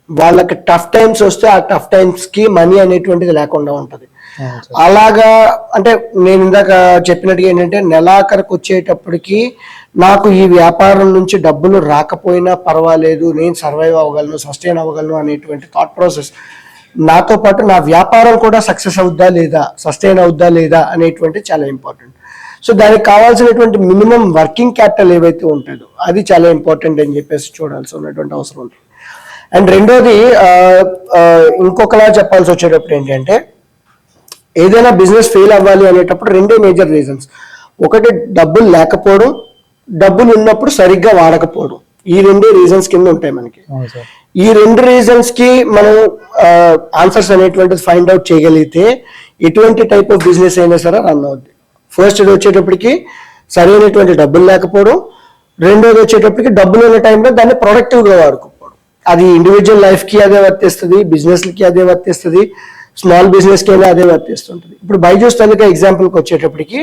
వాళ్ళకి టఫ్ టైమ్స్ వస్తే ఆ టఫ్ టైమ్స్ కి మనీ అనేటువంటిది లేకుండా ఉంటది. అలాగా అంటే నేను ఇందాక చెప్పినట్టుగా ఏంటంటే నెలాఖరికి వచ్చేటప్పటికి నాకు ఈ వ్యాపారం నుంచి డబ్బులు రాకపోయినా పర్వాలేదు, నేను సర్వైవ్ అవ్వగలను, సస్టైన్ అవ్వగలను అనేటువంటి థాట్ ప్రాసెస్, నాతో పాటు నా వ్యాపారం కూడా సక్సెస్ అవుద్దా లేదా, సస్టైన్ అవుద్దా లేదా అనేటువంటి చాలా ఇంపార్టెంట్. సో దానికి కావాల్సినటువంటి మినిమం వర్కింగ్ క్యాపిటల్ ఏవైతే ఉంటుందో అది చాలా ఇంపార్టెంట్ అని చెప్పేసి చూడాల్సి ఉన్నటువంటి అవసరం ఉంటుంది. అండ్ రెండోది ఇంకొకలా చెప్పాల్సి వచ్చేటప్పుడు ఏంటంటే ఏదైనా బిజినెస్ ఫెయిల్ అవ్వాలి అనేటప్పుడు 2 మేజర్ రీజన్స్. ఒకటి డబ్బులు లేకపోవడం, డబ్బులు ఉన్నప్పుడు సరిగ్గా వాడకపోవడం. ఈ 2 రీజన్స్ కింద ఉంటాయి మనకి. ఈ 2 రీజన్స్ కి మనం ఆన్సర్స్ అనేటువంటిది ఫైండ్ అవుట్ చేయగలిగితే ఎటువంటి టైప్ ఆఫ్ బిజినెస్ అయినా సరే రన్ అవుద్ది. ఫస్ట్ ఇది వచ్చేటప్పటికి సరైనటువంటి డబ్బులు లేకపోవడం, రెండోది వచ్చేటప్పటికి డబ్బులు ఉన్న టైంలో దాన్ని ప్రొడక్టివ్గా వాడుకోవడం. అది ఇండివిజువల్ లైఫ్కి అదే వర్తిస్తుంది, బిజినెస్లకి అదే వర్తిస్తుంది, స్మాల్ బిజినెస్కి అయినా అదే వర్తిస్తుంటుంది. ఇప్పుడు బైజూస్ తాలూకా ఎగ్జాంపుల్కి వచ్చేటప్పటికి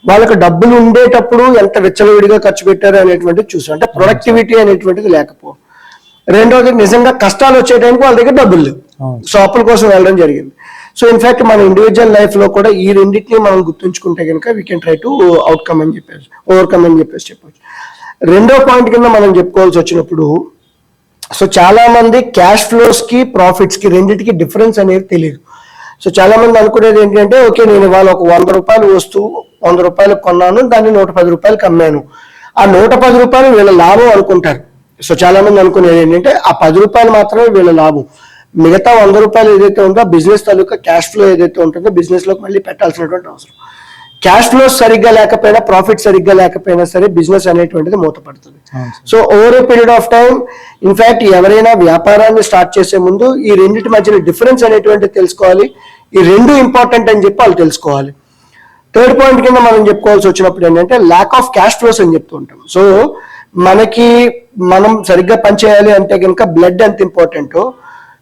వాళ్ళకి డబ్బులు ఉండేటప్పుడు ఎంత విచ్చలవిడిగా ఖర్చు పెట్టారు అనేటువంటిది చూసాం. అంటే ప్రొడక్టివిటీ అనేటువంటిది లేకపోవడం. రెండోది నిజంగా కష్టాలు వచ్చే టైంకి వాళ్ళ దగ్గర డబ్బులు లేవు, సో అప్పుల కోసం వెళ్ళడం జరిగింది. సో ఇన్ఫాక్ట్ మన ఇండివిజువల్ లైఫ్ లో కూడా ఈ రెండింటిని మనం గుర్తుంచుకుంటే కనుక we can try to overcome అని చెప్పేసి చెప్పవచ్చు. రెండో పాయింట్ కింద మనం చెప్పుకోవాల్సి వచ్చినప్పుడు, సో చాలా మంది క్యాష్ ఫ్లోస్ కి ప్రాఫిట్స్ కి రెండింటికి డిఫరెన్స్ అనేది తెలియదు. సో చాలా మంది అనుకునేది ఏంటంటే ఓకే నేను ఇవాళ ఒక 100 రూపాయలు వస్తువు 100 రూపాయలకు కొన్నాను, దాన్ని 110 రూపాయలకు అమ్మాను, ఆ 110 రూపాయలు వీళ్ళ లాభం అనుకుంటారు. సో చాలా మంది అనుకునేది ఏంటంటే ఆ 10 రూపాయలు మాత్రమే వీళ్ళ లాభం, మిగతా 100 రూపాయలు ఏదైతే ఉందో బిజినెస్ తాలూకా క్యాష్ ఫ్లో ఏదైతే ఉంటుందో బిజినెస్ లోకి మళ్ళీ పెట్టాల్సినటువంటి అవసరం. క్యాష్ ఫ్లో సరిగ్గా లేకపోయినా, ప్రాఫిట్ సరిగ్గా లేకపోయినా సరే బిజినెస్ అనేటువంటిది మూతపడుతుంది. So over a period of time in fact ఎవరైనా వ్యాపారాన్ని స్టార్ట్ చేసే ముందు ఈ రెండింటి మధ్యన డిఫరెన్స్ అనేటువంటిది తెలుసుకోవాలి. ఈ 2 ఇంపార్టెంట్ అని చెప్పి వాళ్ళు తెలుసుకోవాలి. థర్డ్ పాయింట్ కింద మనం చెప్పుకోవాల్సి వచ్చినప్పుడు ఏంటంటే ల్యాక్ ఆఫ్ క్యాష్ ఫ్లోస్ అని చెప్తూ ఉంటాం. సో మనం సరిగ్గా పనిచేయాలి అంటే కనుక బ్లడ్ ఎంత ఇంపార్టెంటో,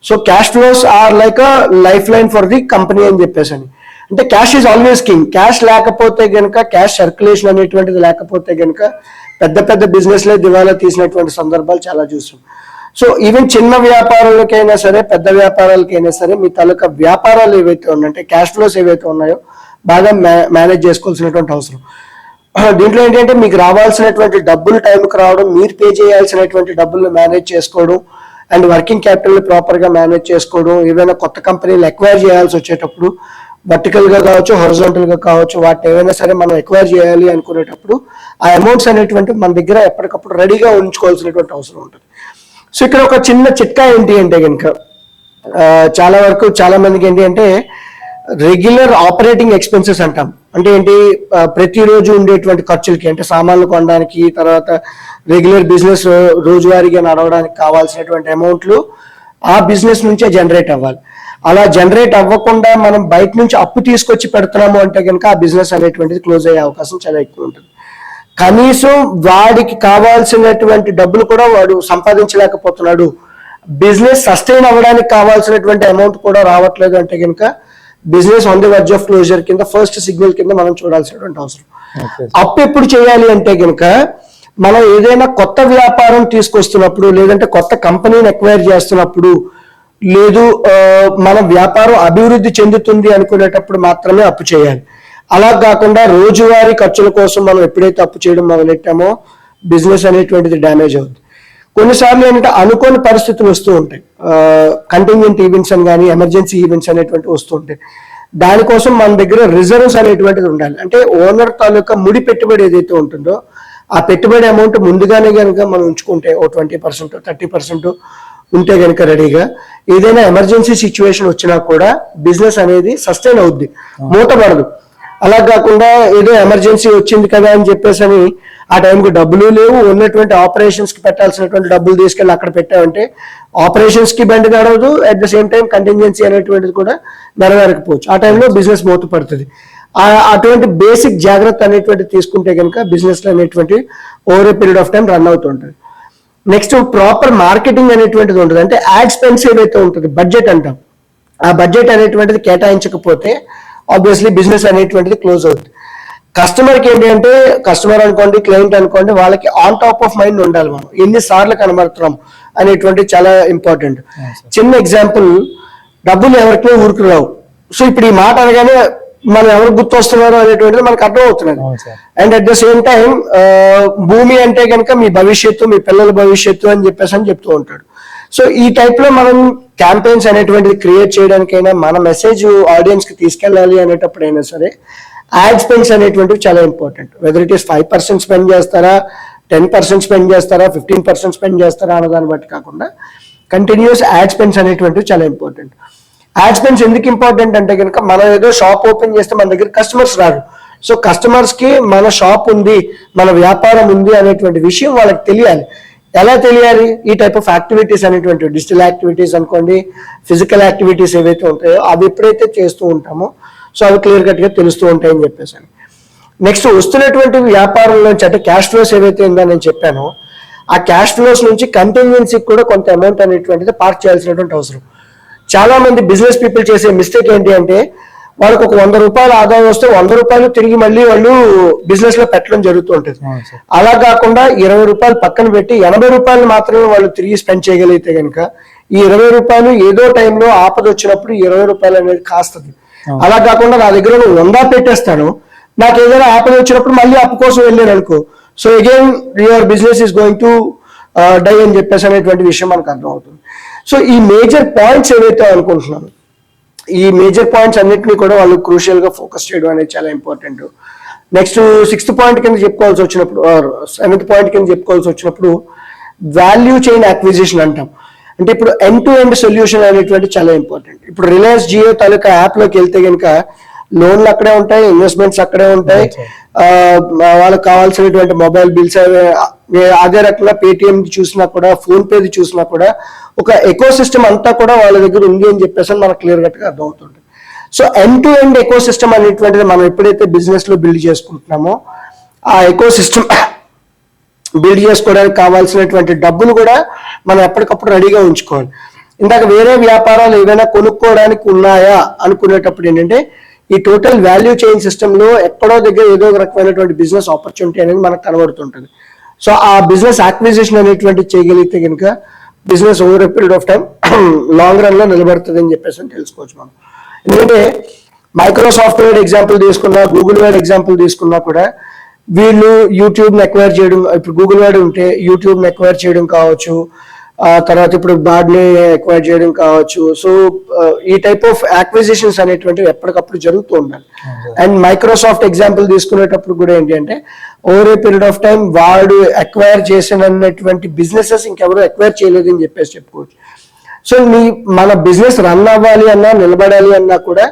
so cash flows are like a lifeline for the company అని చెప్పేసి అని. అంటే cash is always king. Cash లేకపోతే కనుక, క్యాష్ సర్క్యులేషన్ అనేటువంటిది లేకపోతే కనుక పెద్ద పెద్ద బిజినెస్లే దివాలా తీసినటువంటి సందర్భాలు చాలా చూసాం. సో ఈవెన్ చిన్న వ్యాపారాలకైనా సరే, పెద్ద వ్యాపారాలకైనా సరే మీ తాలూకా వ్యాపారాలు ఏవైతే ఉన్నాయంటే క్యాష్ ఫ్లోస్ ఏవైతే ఉన్నాయో బాగా మేనేజ్ చేసుకోవాల్సినటువంటి అవసరం. దీంట్లో ఏంటంటే మీకు రావాల్సినటువంటి డబ్బులు టైంకి రావడం, మీరు పే చేయాల్సినటువంటి డబ్బులను మేనేజ్ చేసుకోవడం, అండ్ వర్కింగ్ క్యాపిటల్ ప్రాపర్ గా మేనేజ్ చేసుకోవడం. ఏదైనా కొత్త కంపెనీలు ఎక్వైర్ చేయాల్సి వచ్చేటప్పుడు వర్టికల్ గా కావచ్చు, హారిజాంటల్ గా కావచ్చు, వాటిని ఏవైనా సరే మనం ఎక్వైర్ చేయాలి అనుకునేటప్పుడు ఆ అమౌంట్స్ అనేటువంటి మన దగ్గర ఎప్పటికప్పుడు రెడీగా ఉంచుకోవాల్సినటువంటి అవసరం ఉంటుంది. సో ఇక్కడ ఒక చిన్న చిట్కా ఏంటి అంటే కనుక చాలా వరకు చాలా మందికి ఏంటి అంటే రెగ్యులర్ ఆపరేటింగ్ ఎక్స్పెన్సెస్ అంటాం. అంటే ఏంటి, ప్రతిరోజు ఉండేటువంటి ఖర్చులకి, అంటే సామాన్లు కొనడానికి, తర్వాత రెగ్యులర్ బిజినెస్ రోజువారీగా నడవడానికి కావాల్సినటువంటి అమౌంట్లు ఆ బిజినెస్ నుంచే జనరేట్ అవ్వాలి. అలా జనరేట్ అవ్వకుండా మనం బయట నుంచి అప్పు తీసుకొచ్చి పెడుతున్నాము అంటే కనుక ఆ బిజినెస్ అనేటువంటిది క్లోజ్ అయ్యే అవకాశం చాలా ఎక్కువ ఉంటుంది. కనీసం వాడికి కావాల్సినటువంటి డబ్బులు కూడా వాడు సంపాదించలేకపోతున్నాడు, బిజినెస్ సస్టైన్ అవ్వడానికి కావాల్సినటువంటి అమౌంట్ కూడా రావట్లేదు అంటే కనుక business on the verge of closure కింద ఫస్ట్ సిగ్నల్ కింద మనం చూడాల్సినటువంటి అవసరం. అప్పు ఎప్పుడు చేయాలి అంటే కనుక మనం ఏదైనా కొత్త వ్యాపారం తీసుకొస్తున్నప్పుడు, లేదంటే కొత్త కంపెనీని ఎక్వైర్ చేస్తున్నప్పుడు, లేదు మన వ్యాపారం అభివృద్ధి చెందుతుంది అనుకునేటప్పుడు మాత్రమే అప్పు చేయాలి. అలా కాకుండా రోజువారీ ఖర్చుల కోసం మనం ఎప్పుడైతే అప్పు చేయడం మొదలెట్టామో బిజినెస్ అనేటువంటిది డ్యామేజ్ అవుతుంది. కొన్నిసార్లు ఏంటంటే అనుకోని పరిస్థితులు వస్తూ ఉంటాయి, కంటింజెంట్ ఈవెంట్స్ అని కానీ ఎమర్జెన్సీ ఈవెంట్స్ అనేటువంటి వస్తూ ఉంటాయి. దానికోసం మన దగ్గర రిజర్వ్స్ అనేటువంటిది ఉండాలి. అంటే ఓనర్ తాలూకా ముడి పెట్టుబడి ఏదైతే ఉంటుందో ఆ పెట్టుబడి అమౌంట్ ముందుగానే కనుక మనం ఉంచుకుంటే ఓ 20% 30% ఉంటే కనుక రెడీగా ఏదైనా ఎమర్జెన్సీ సిచ్యువేషన్ వచ్చినా కూడా బిజినెస్ అనేది సస్టైన్ అవుద్ది, మూతపడదు. అలా కాకుండా ఏదో ఎమర్జెన్సీ వచ్చింది కదా అని చెప్పేసి అని ఆ టైంకి డబ్బులు లేవు, ఉన్నటువంటి ఆపరేషన్స్ కి పెట్టాల్సినటువంటి డబ్బులు తీసుకెళ్ళి అక్కడ పెట్టామంటే ఆపరేషన్స్ కి బండి నడవదు, at the same time contingency అనేటువంటిది కూడా నెరవేరకపోవచ్చు. ఆ టైంలో బిజినెస్ మూతపడుతుంది. అటువంటి బేసిక్ జాగ్రత్త అనేటువంటి తీసుకుంటే కనుక బిజినెస్ అనేటువంటి over a period of time run అవుతుంటుంది. నెక్స్ట్ ప్రాపర్ మార్కెటింగ్ అనేటువంటిది ఉంటుంది. అంటే యాడ్ స్పెన్స్ ఏదైతే ఉంటుంది బడ్జెట్ అంటాం, ఆ బడ్జెట్ అనేటువంటిది కేటాయించకపోతే ఆబ్వియస్లీ బిజినెస్ అనేటువంటిది క్లోజ్ అవుతుంది. కస్టమర్కి ఏంటి అంటే కస్టమర్ అనుకోండి, క్లయింట్ అనుకోండి, వాళ్ళకి ఆన్ టాప్ ఆఫ్ మైండ్ ఉండాలి. మనం ఎన్నిసార్లు కనబడుతున్నాం అనేటువంటి చాలా ఇంపార్టెంట్. చిన్న ఎగ్జాంపుల్, డబ్బులు ఎవరికి ఊరికి రావు. సో ఇప్పుడు ఈ మాట అనగానే మనం ఎవరు గుర్తు వస్తున్నారు అనేటువంటిది మనకు అర్థం అవుతున్నది. And at the same time భూమి అంటే కనుక మీ భవిష్యత్తు, మీ పిల్లల భవిష్యత్తు అని చెప్పేసి అని చెప్తూ ఉంటాడు. సో ఈ టైప్ లో మనం క్యాంపెయిన్స్ అనేటువంటిది క్రియేట్ చేయడానికైనా మన మెసేజ్ ఆడియన్స్ కి తీసుకెళ్ళాలి అనేటప్పుడైనా సరే యాడ్ స్పెండ్స్ అనేటువంటివి చాలా important. Weather it is 5% spend చేస్తారా, 10% స్పెండ్ చేస్తారా, 15% స్పెండ్ చేస్తారా అన్నదాన్ని బట్టి కాకుండా కంటిన్యూస్ యాడ్ స్పెండ్స్ అనేటువంటివి చాలా ఇంపార్టెంట్. యాడ్ స్పెండ్స్ ఎందుకు ఇంపార్టెంట్ అంటే కనుక మనం ఏదో షాప్ ఓపెన్ చేస్తే మన దగ్గర కస్టమర్స్ రారు. సో కస్టమర్స్ కి మన షాప్ ఉంది, మన వ్యాపారం ఉంది అనేటువంటి విషయం వాళ్ళకి తెలియాలి. ఎలా తెలియాలి? ఈ టైప్ ఆఫ్ యాక్టివిటీస్ అనేటువంటి డిజిటల్ యాక్టివిటీస్ అనుకోండి, ఫిజికల్ యాక్టివిటీస్ ఏవైతే ఉంటాయో అవి ఎప్పుడైతే చేస్తూ ఉంటామో సో అవి క్లియర్ కట్ గా తెలుస్తూ ఉంటాయని చెప్పేసి. నెక్స్ట్ వస్తున్నటువంటి వ్యాపారంలోంచి అంటే క్యాష్ ఫ్లోస్ ఏవైతే ఉందో నేను చెప్పానో ఆ క్యాష్ ఫ్లోస్ నుంచి కంటింజెన్సీకి కూడా కొంత అమౌంట్ అనేటువంటిది పార్క్ చేయాల్సినటువంటి అవసరం. చాలా మంది బిజినెస్ పీపుల్ చేసే మిస్టేక్ ఏంటి అంటే వాళ్ళకి ఒక 100 రూపాయలు ఆదాయం వస్తే 100 రూపాయలు తిరిగి మళ్ళీ వాళ్ళు బిజినెస్ లో పెట్టడం జరుగుతూ ఉంటుంది. అలా కాకుండా 20 రూపాయలు పక్కన పెట్టి 80 రూపాయలు మాత్రమే వాళ్ళు తిరిగి స్పెండ్ చేయగలిగితే కనుక ఈ 20 రూపాయలు ఏదో టైంలో ఆపద వచ్చినప్పుడు 20 రూపాయలు అనేది కాస్తుంది. అలా కాకుండా నా దగ్గర 100 పెట్టేస్తాను, నాకు ఏదైనా ఆపద వచ్చినప్పుడు మళ్ళీ అప్పు కోసం వెళ్ళాను అనుకో, so again your business is going to die అని చెప్పేసి అనేటువంటి విషయం మనకు అర్థం అవుతుంది. సో ఈ మేజర్ పాయింట్స్ ఏవైతే అనుకుంటున్నాను, ఈ మేజర్ పాయింట్స్ అన్నింటినీ కూడా వాళ్ళు క్రూషియల్ గా ఫోకస్ చేయడం అనేది చాలా ఇంపార్టెంట్. నెక్స్ట్ 6th పాయింట్ కింద చెప్పుకోవాల్సి వచ్చినప్పుడు 7th పాయింట్ కింద చెప్పుకోవాల్సి వచ్చినప్పుడు వాల్యూ చైన్ అక్విజిషన్ అంటాం. అంటే ఇప్పుడు ఎండ్ టు ఎండ్ సొల్యూషన్ అనేటువంటి చాలా ఇంపార్టెంట్. ఇప్పుడు రిలయన్స్ జియో తాలూకా యాప్ లోకి వెళ్తే కనుక లోన్లు అక్కడే ఉంటాయి, ఇన్వెస్ట్మెంట్స్ అక్కడే ఉంటాయి, వాళ్ళకి కావాల్సినటువంటి మొబైల్ బిల్స్ అదే రకంగా పేటిఎం చూసినా కూడా, ఫోన్ పే చూసినా కూడా ఒక ఎకో సిస్టమ్ అంతా కూడా వాళ్ళ దగ్గర ఉంది అని చెప్పేసి మనకు క్లియర్ కట్ గా అర్థం అవుతుంది. So end to end eco system అనేటువంటిది మనం ఎప్పుడైతే బిజినెస్ లో బిల్డ్ చేసుకుంటున్నామో ఆ ఎకో సిస్టమ్ బిల్డ్ చేసుకోవడానికి కావాల్సినటువంటి డబ్బులు కూడా మనం ఎప్పటికప్పుడు రెడీగా ఉంచుకోవాలి. ఇందాక వేరే వ్యాపారాలు ఏదైనా కొనుక్కోవడానికి ఉన్నాయా అనుకునేటప్పుడు ఏంటంటే ఈ టోటల్ వాల్యూ చైన్ సిస్టమ్ లో ఎక్కడో దగ్గర ఏదో ఒక రకమైనటువంటి బిజినెస్ ఆపర్చునిటీ అనేది మనకు కనబడుతుంటుంది. సో ఆ బిజినెస్ యాక్విజిషన్ అనేటువంటి చేయగలిగితే కనుక business over a period of time long run లో నిలబడుతుంది అని చెప్పేసి తెలుసుకోవచ్చు మనం. ఎందుకంటే మైక్రోసాఫ్ట్ వర్డ్ ఎగ్జాంపుల్ తీసుకున్నా, గూగుల్ వర్డ్ ఎగ్జాంపుల్ తీసుకున్నా కూడా వీళ్ళు యూట్యూబ్ ని ఎక్వైర్ చేయడం, ఇప్పుడు గూగుల్ వర్డ్ ఉంటే యూట్యూబ్ ని ఎక్వైర్ చేయడం కావచ్చు, తర్వాత ఇప్పుడు బాడ్ని ఎక్వైర్ చేయడం కావచ్చు. సో ఈ టైప్ ఆఫ్ యాక్విజిషన్స్ అనేటువంటివి ఎప్పటికప్పుడు జరుగుతూ ఉండాలి. అండ్ మైక్రోసాఫ్ట్ ఎగ్జాంపుల్ తీసుకునేటప్పుడు కూడా ఏంటి అంటే over a period of time వాడు ఎక్వైర్ చేసినటువంటి బిజినెసెస్ ఇంకెవరు ఎక్వైర్ చేయలేదు అని చెప్పేసి చెప్పుకోవచ్చు. సో మన బిజినెస్ రన్ అవ్వాలి అన్నా, నిలబడాలి అన్నా కూడా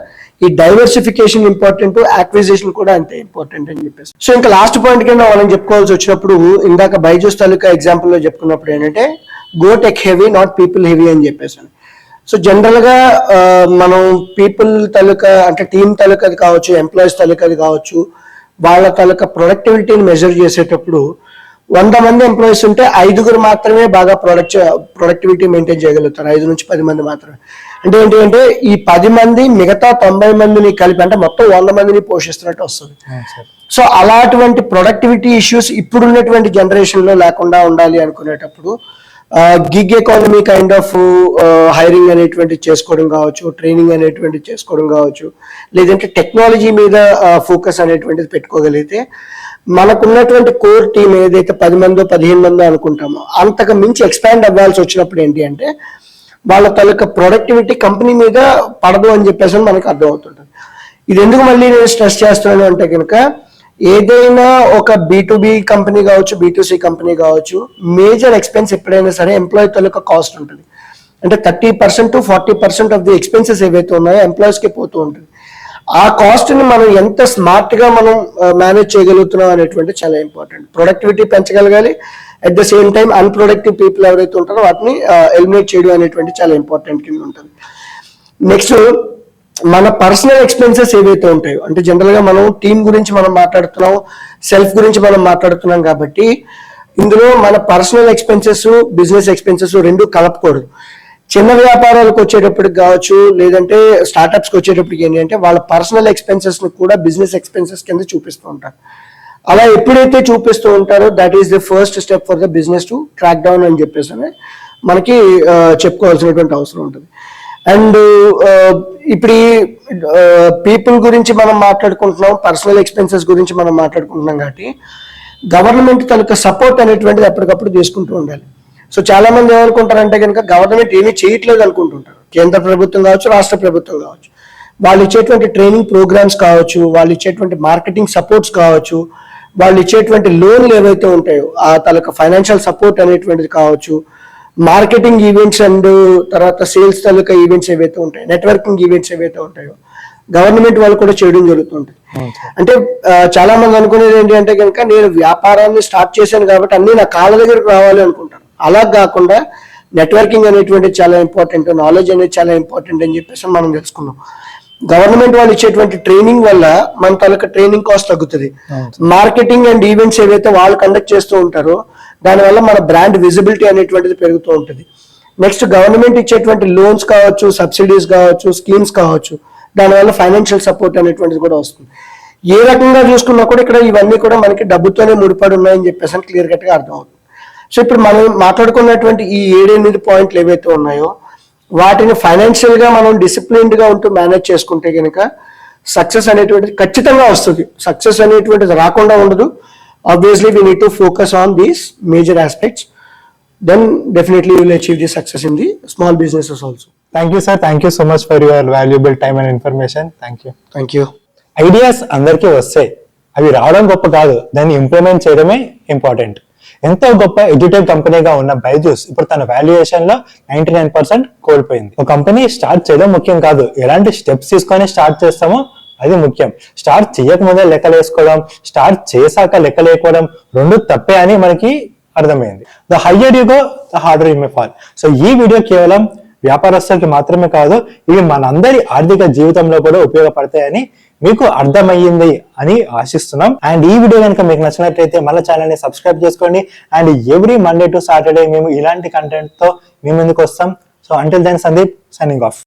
ఈ డైవర్సిఫికేషన్ ఇంపార్టెంట్, యాక్విజిషన్ కూడా అంతే ఇంపార్టెంట్ అని చెప్పేసి. సో ఇంకా లాస్ట్ పాయింట్ కింద వాళ్ళని చెప్పుకోవాల్సి వచ్చినప్పుడు ఇందాక బైజూస్ తాలూకా ఎగ్జాంపుల్ లో చెప్పుకున్నప్పుడు ఏంటంటే go tech heavy not people heavy అని చెప్పేసి. సో జనరల్ గా మనం పీపుల్ తాలూకా అంటే టీమ్ తాలూకాది కావచ్చు, ఎంప్లాయీస్ తాలూకాది కావచ్చు, వాళ్ళ తాలూకా ప్రొడక్టివిటీని మెజర్ చేసేటప్పుడు 100 మంది ఎంప్లాయీస్ ఉంటే 5 మాత్రమే బాగా ప్రొడక్టివిటీ మెయింటైన్ చేయగలుగుతారు, 5 నుంచి 10 మంది మాత్రమే. అంటే ఏంటి అంటే ఈ 10 మంది మిగతా 90 మందిని కలిపి అంటే మొత్తం 100 మందిని పోషిస్తున్నట్టు వస్తుంది. సో అలాంటి ప్రొడక్టివిటీ ఇష్యూస్ ఇప్పుడున్నటువంటి జనరేషన్ లో లేకుండా ఉండాలి అనుకునేటప్పుడు gig economy kind of hiring అనేటువంటి చేసుకోవడం కావచ్చు, ట్రైనింగ్ అనేటువంటి చేసుకోవడం కావచ్చు, లేదంటే టెక్నాలజీ మీద ఫోకస్ అనేటువంటిది పెట్టుకోగలిగితే మనకున్నటువంటి కోర్ టీం ఏదైతే 10 మందో 15 మందో అనుకుంటామో అంతకు మించి ఎక్స్పాండ్ అవ్వాల్సి వచ్చినప్పుడు ఏంటి అంటే వాళ్ళ తాలూకా ప్రొడక్టివిటీ కంపెనీ మీద పడదు అని చెప్పేసి మనకు అర్థమవుతుంటుంది. ఇది ఎందుకు మళ్ళీ నేను స్ట్రెస్ చేస్తున్నాను అంటే కనుక ఏదైనా ఒక B2B కంపెనీ కావచ్చు, B2C కంపెనీ కావచ్చు, మేజర్ ఎక్స్పెన్స్ ఎప్పుడైనా సరే ఎంప్లాయీ తాలూకా కాస్ట్ ఉంటుంది. అంటే 30% to 40% ఆఫ్ ది ఎక్స్పెన్సెస్ ఏవైతే ఉన్నాయో ఎంప్లాయీస్కి పోతూ ఉంటుంది. ఆ కాస్ట్ని మనం ఎంత స్మార్ట్గా మనం మేనేజ్ చేయగలుగుతున్నాం అనేటువంటి చాలా ఇంపార్టెంట్. ప్రొడక్టివిటీ పెంచగలగాలి, at the same time unproductive people ఎవరైతే ఉంటారో వాటిని ఎలిమినేట్ చేయడం అనేటువంటి చాలా ఇంపార్టెంట్ కింద ఉంటుంది. నెక్స్ట్ మన పర్సనల్ ఎక్స్పెన్సెస్ ఏవైతే ఉంటాయో, అంటే జనరల్గా మనం టీం గురించి మనం మాట్లాడుతున్నాం, సెల్ఫ్ గురించి మనం మాట్లాడుతున్నాం కాబట్టి ఇందులో మన పర్సనల్ ఎక్స్పెన్సెస్, బిజినెస్ ఎక్స్పెన్సెస్ రెండు కలపకూడదు. చిన్న వ్యాపారాలకు వచ్చేటప్పటికి కావచ్చు, లేదంటే స్టార్టప్స్కి వచ్చేటప్పటికి ఏంటి అంటే వాళ్ళ పర్సనల్ ఎక్స్పెన్సెస్ని కూడా బిజినెస్ ఎక్స్పెన్సెస్ కింద చూపిస్తూ ఉంటారు. అలా ఎప్పుడైతే చూపిస్తూ ఉంటారో that is the first step for the business to track down అని చెప్పేసి మనకి చెప్పుకోవాల్సినటువంటి అవసరం ఉంటుంది. అండ్ ఇప్పుడు పీపుల్ గురించి మనం మాట్లాడుకుంటున్నాం, పర్సనల్ ఎక్స్పెన్సెస్ గురించి మనం మాట్లాడుకుంటున్నాం కాబట్టి గవర్నమెంట్ తనకు సపోర్ట్ అనేటువంటిది ఎప్పటికప్పుడు తీసుకుంటూ ఉండాలి. సో చాలా మంది ఏమనుకుంటారంటే కనుక గవర్నమెంట్ ఏమీ చేయట్లేదు అనుకుంటుంటారు. కేంద్ర ప్రభుత్వం కావచ్చు, రాష్ట్ర ప్రభుత్వం కావచ్చు, వాళ్ళు ఇచ్చేటువంటి ట్రైనింగ్ ప్రోగ్రామ్స్ కావచ్చు, వాళ్ళు ఇచ్చేటువంటి మార్కెటింగ్ సపోర్ట్స్ కావచ్చు, వాళ్ళు ఇచ్చేటువంటి లోన్లు ఏవైతే ఉంటాయో ఆ తాలూకా ఫైనాన్షియల్ సపోర్ట్ అనేటువంటిది కావచ్చు, మార్కెటింగ్ ఈవెంట్స్ అండ్ తర్వాత సేల్స్ తాలూకా ఈవెంట్స్ ఏవైతే ఉంటాయో, నెట్వర్కింగ్ ఈవెంట్స్ ఏవైతే ఉంటాయో గవర్నమెంట్ వాళ్ళు కూడా చేయడం జరుగుతుంటుంది. అంటే చాలా మంది అనుకునేది ఏంటి అంటే కనుక నేను వ్యాపారాన్ని స్టార్ట్ చేశాను కాబట్టి అన్ని నా కాళ్ళ దగ్గరకు రావాలి అనుకుంటారు. అలా కాకుండా నెట్వర్కింగ్ అనేటువంటిది చాలా ఇంపార్టెంట్, నాలెడ్జ్ అనేది చాలా ఇంపార్టెంట్ అని చెప్పేసి మనం తెలుసుకున్నాం. గవర్నమెంట్ వాళ్ళు ఇచ్చేటువంటి ట్రైనింగ్ వల్ల మన తాలూకా ట్రైనింగ్ కాస్ట్ తగ్గుతుంది. మార్కెటింగ్ అండ్ ఈవెంట్స్ ఏవైతే వాళ్ళు కండక్ట్ చేస్తూ ఉంటారో దానివల్ల మన బ్రాండ్ విజిబిలిటీ అనేటువంటిది పెరుగుతూ ఉంటుంది. నెక్స్ట్ గవర్నమెంట్ ఇచ్చేటువంటి లోన్స్ కావచ్చు, సబ్సిడీస్ కావచ్చు, స్కీమ్స్ కావచ్చు, దానివల్ల ఫైనాన్షియల్ సపోర్ట్ అనేటువంటిది కూడా వస్తుంది. ఏ రకంగా చూసుకున్నా కూడా ఇక్కడ ఇవన్నీ కూడా మనకి డబ్బుతోనే ముడిపడి ఉన్నాయని చెప్పేసి క్లియర్ కట్ గా అర్థమవుతుంది. సో ఇప్పుడు మనం మాట్లాడుకున్నటువంటి ఈ 7-8 పాయింట్లు ఏవైతే ఉన్నాయో వాటిని ఫైనాన్షియల్ గా మనం డిసిప్లిన్డ్ గా ఉంటూ మేనేజ్ చేసుకుంటే కనుక సక్సెస్ అనేటువంటిది ఖచ్చితంగా వస్తుంది. సక్సెస్ అనేటువంటిది రాకుండా ఉండదు. Obviously we need to focus on these major aspects, then definitely you will achieve the success in the small businesses also. Thank you sir, thank you so much for your valuable time and information. Thank you. Ideas అందరికీ వస్తాయి, అవి రావడం గొప్ప కాదు, దాన్ని implement చేయడమే important. ఎంతో గొప్ప ఎడ్యుటెక్ కంపెనీగా ఉన్న బైజూస్ ఇప్పుడు తన వాల్యుయేషన్ లో 99% కోల్పోయింది. ఒక కంపెనీ స్టార్ట్ చేయడం ముఖ్యం కాదు, ఎలాంటి స్టెప్స్ తీసుకొని స్టార్ట్ చేస్తామో అది ముఖ్యం. స్టార్ట్ చేయకముందే లెక్కలేసుకోవడం, స్టార్ట్ చేశాక లెక్కలేకపోవడం రెండు తప్పే అని మనకి అర్థమైంది. The higher you go the harder you may fall. So ఈ వీడియో కేవలం వ్యాపారస్తులకి మాత్రమే కాదు, ఇవి మనందరి ఆర్థిక జీవితంలో కూడా ఉపయోగపడతాయని మీకు అర్థమయ్యింది అని ఆశిస్తున్నాం. అండ్ ఈ వీడియో కనుక మీకు నచ్చినట్లయితే మన ఛానల్ ని సబ్స్క్రైబ్ చేసుకోండి. And every Monday to Saturday మేము ఇలాంటి కంటెంట్ తో మీ ముందుకు వస్తాం. So until then, Sandeep signing of.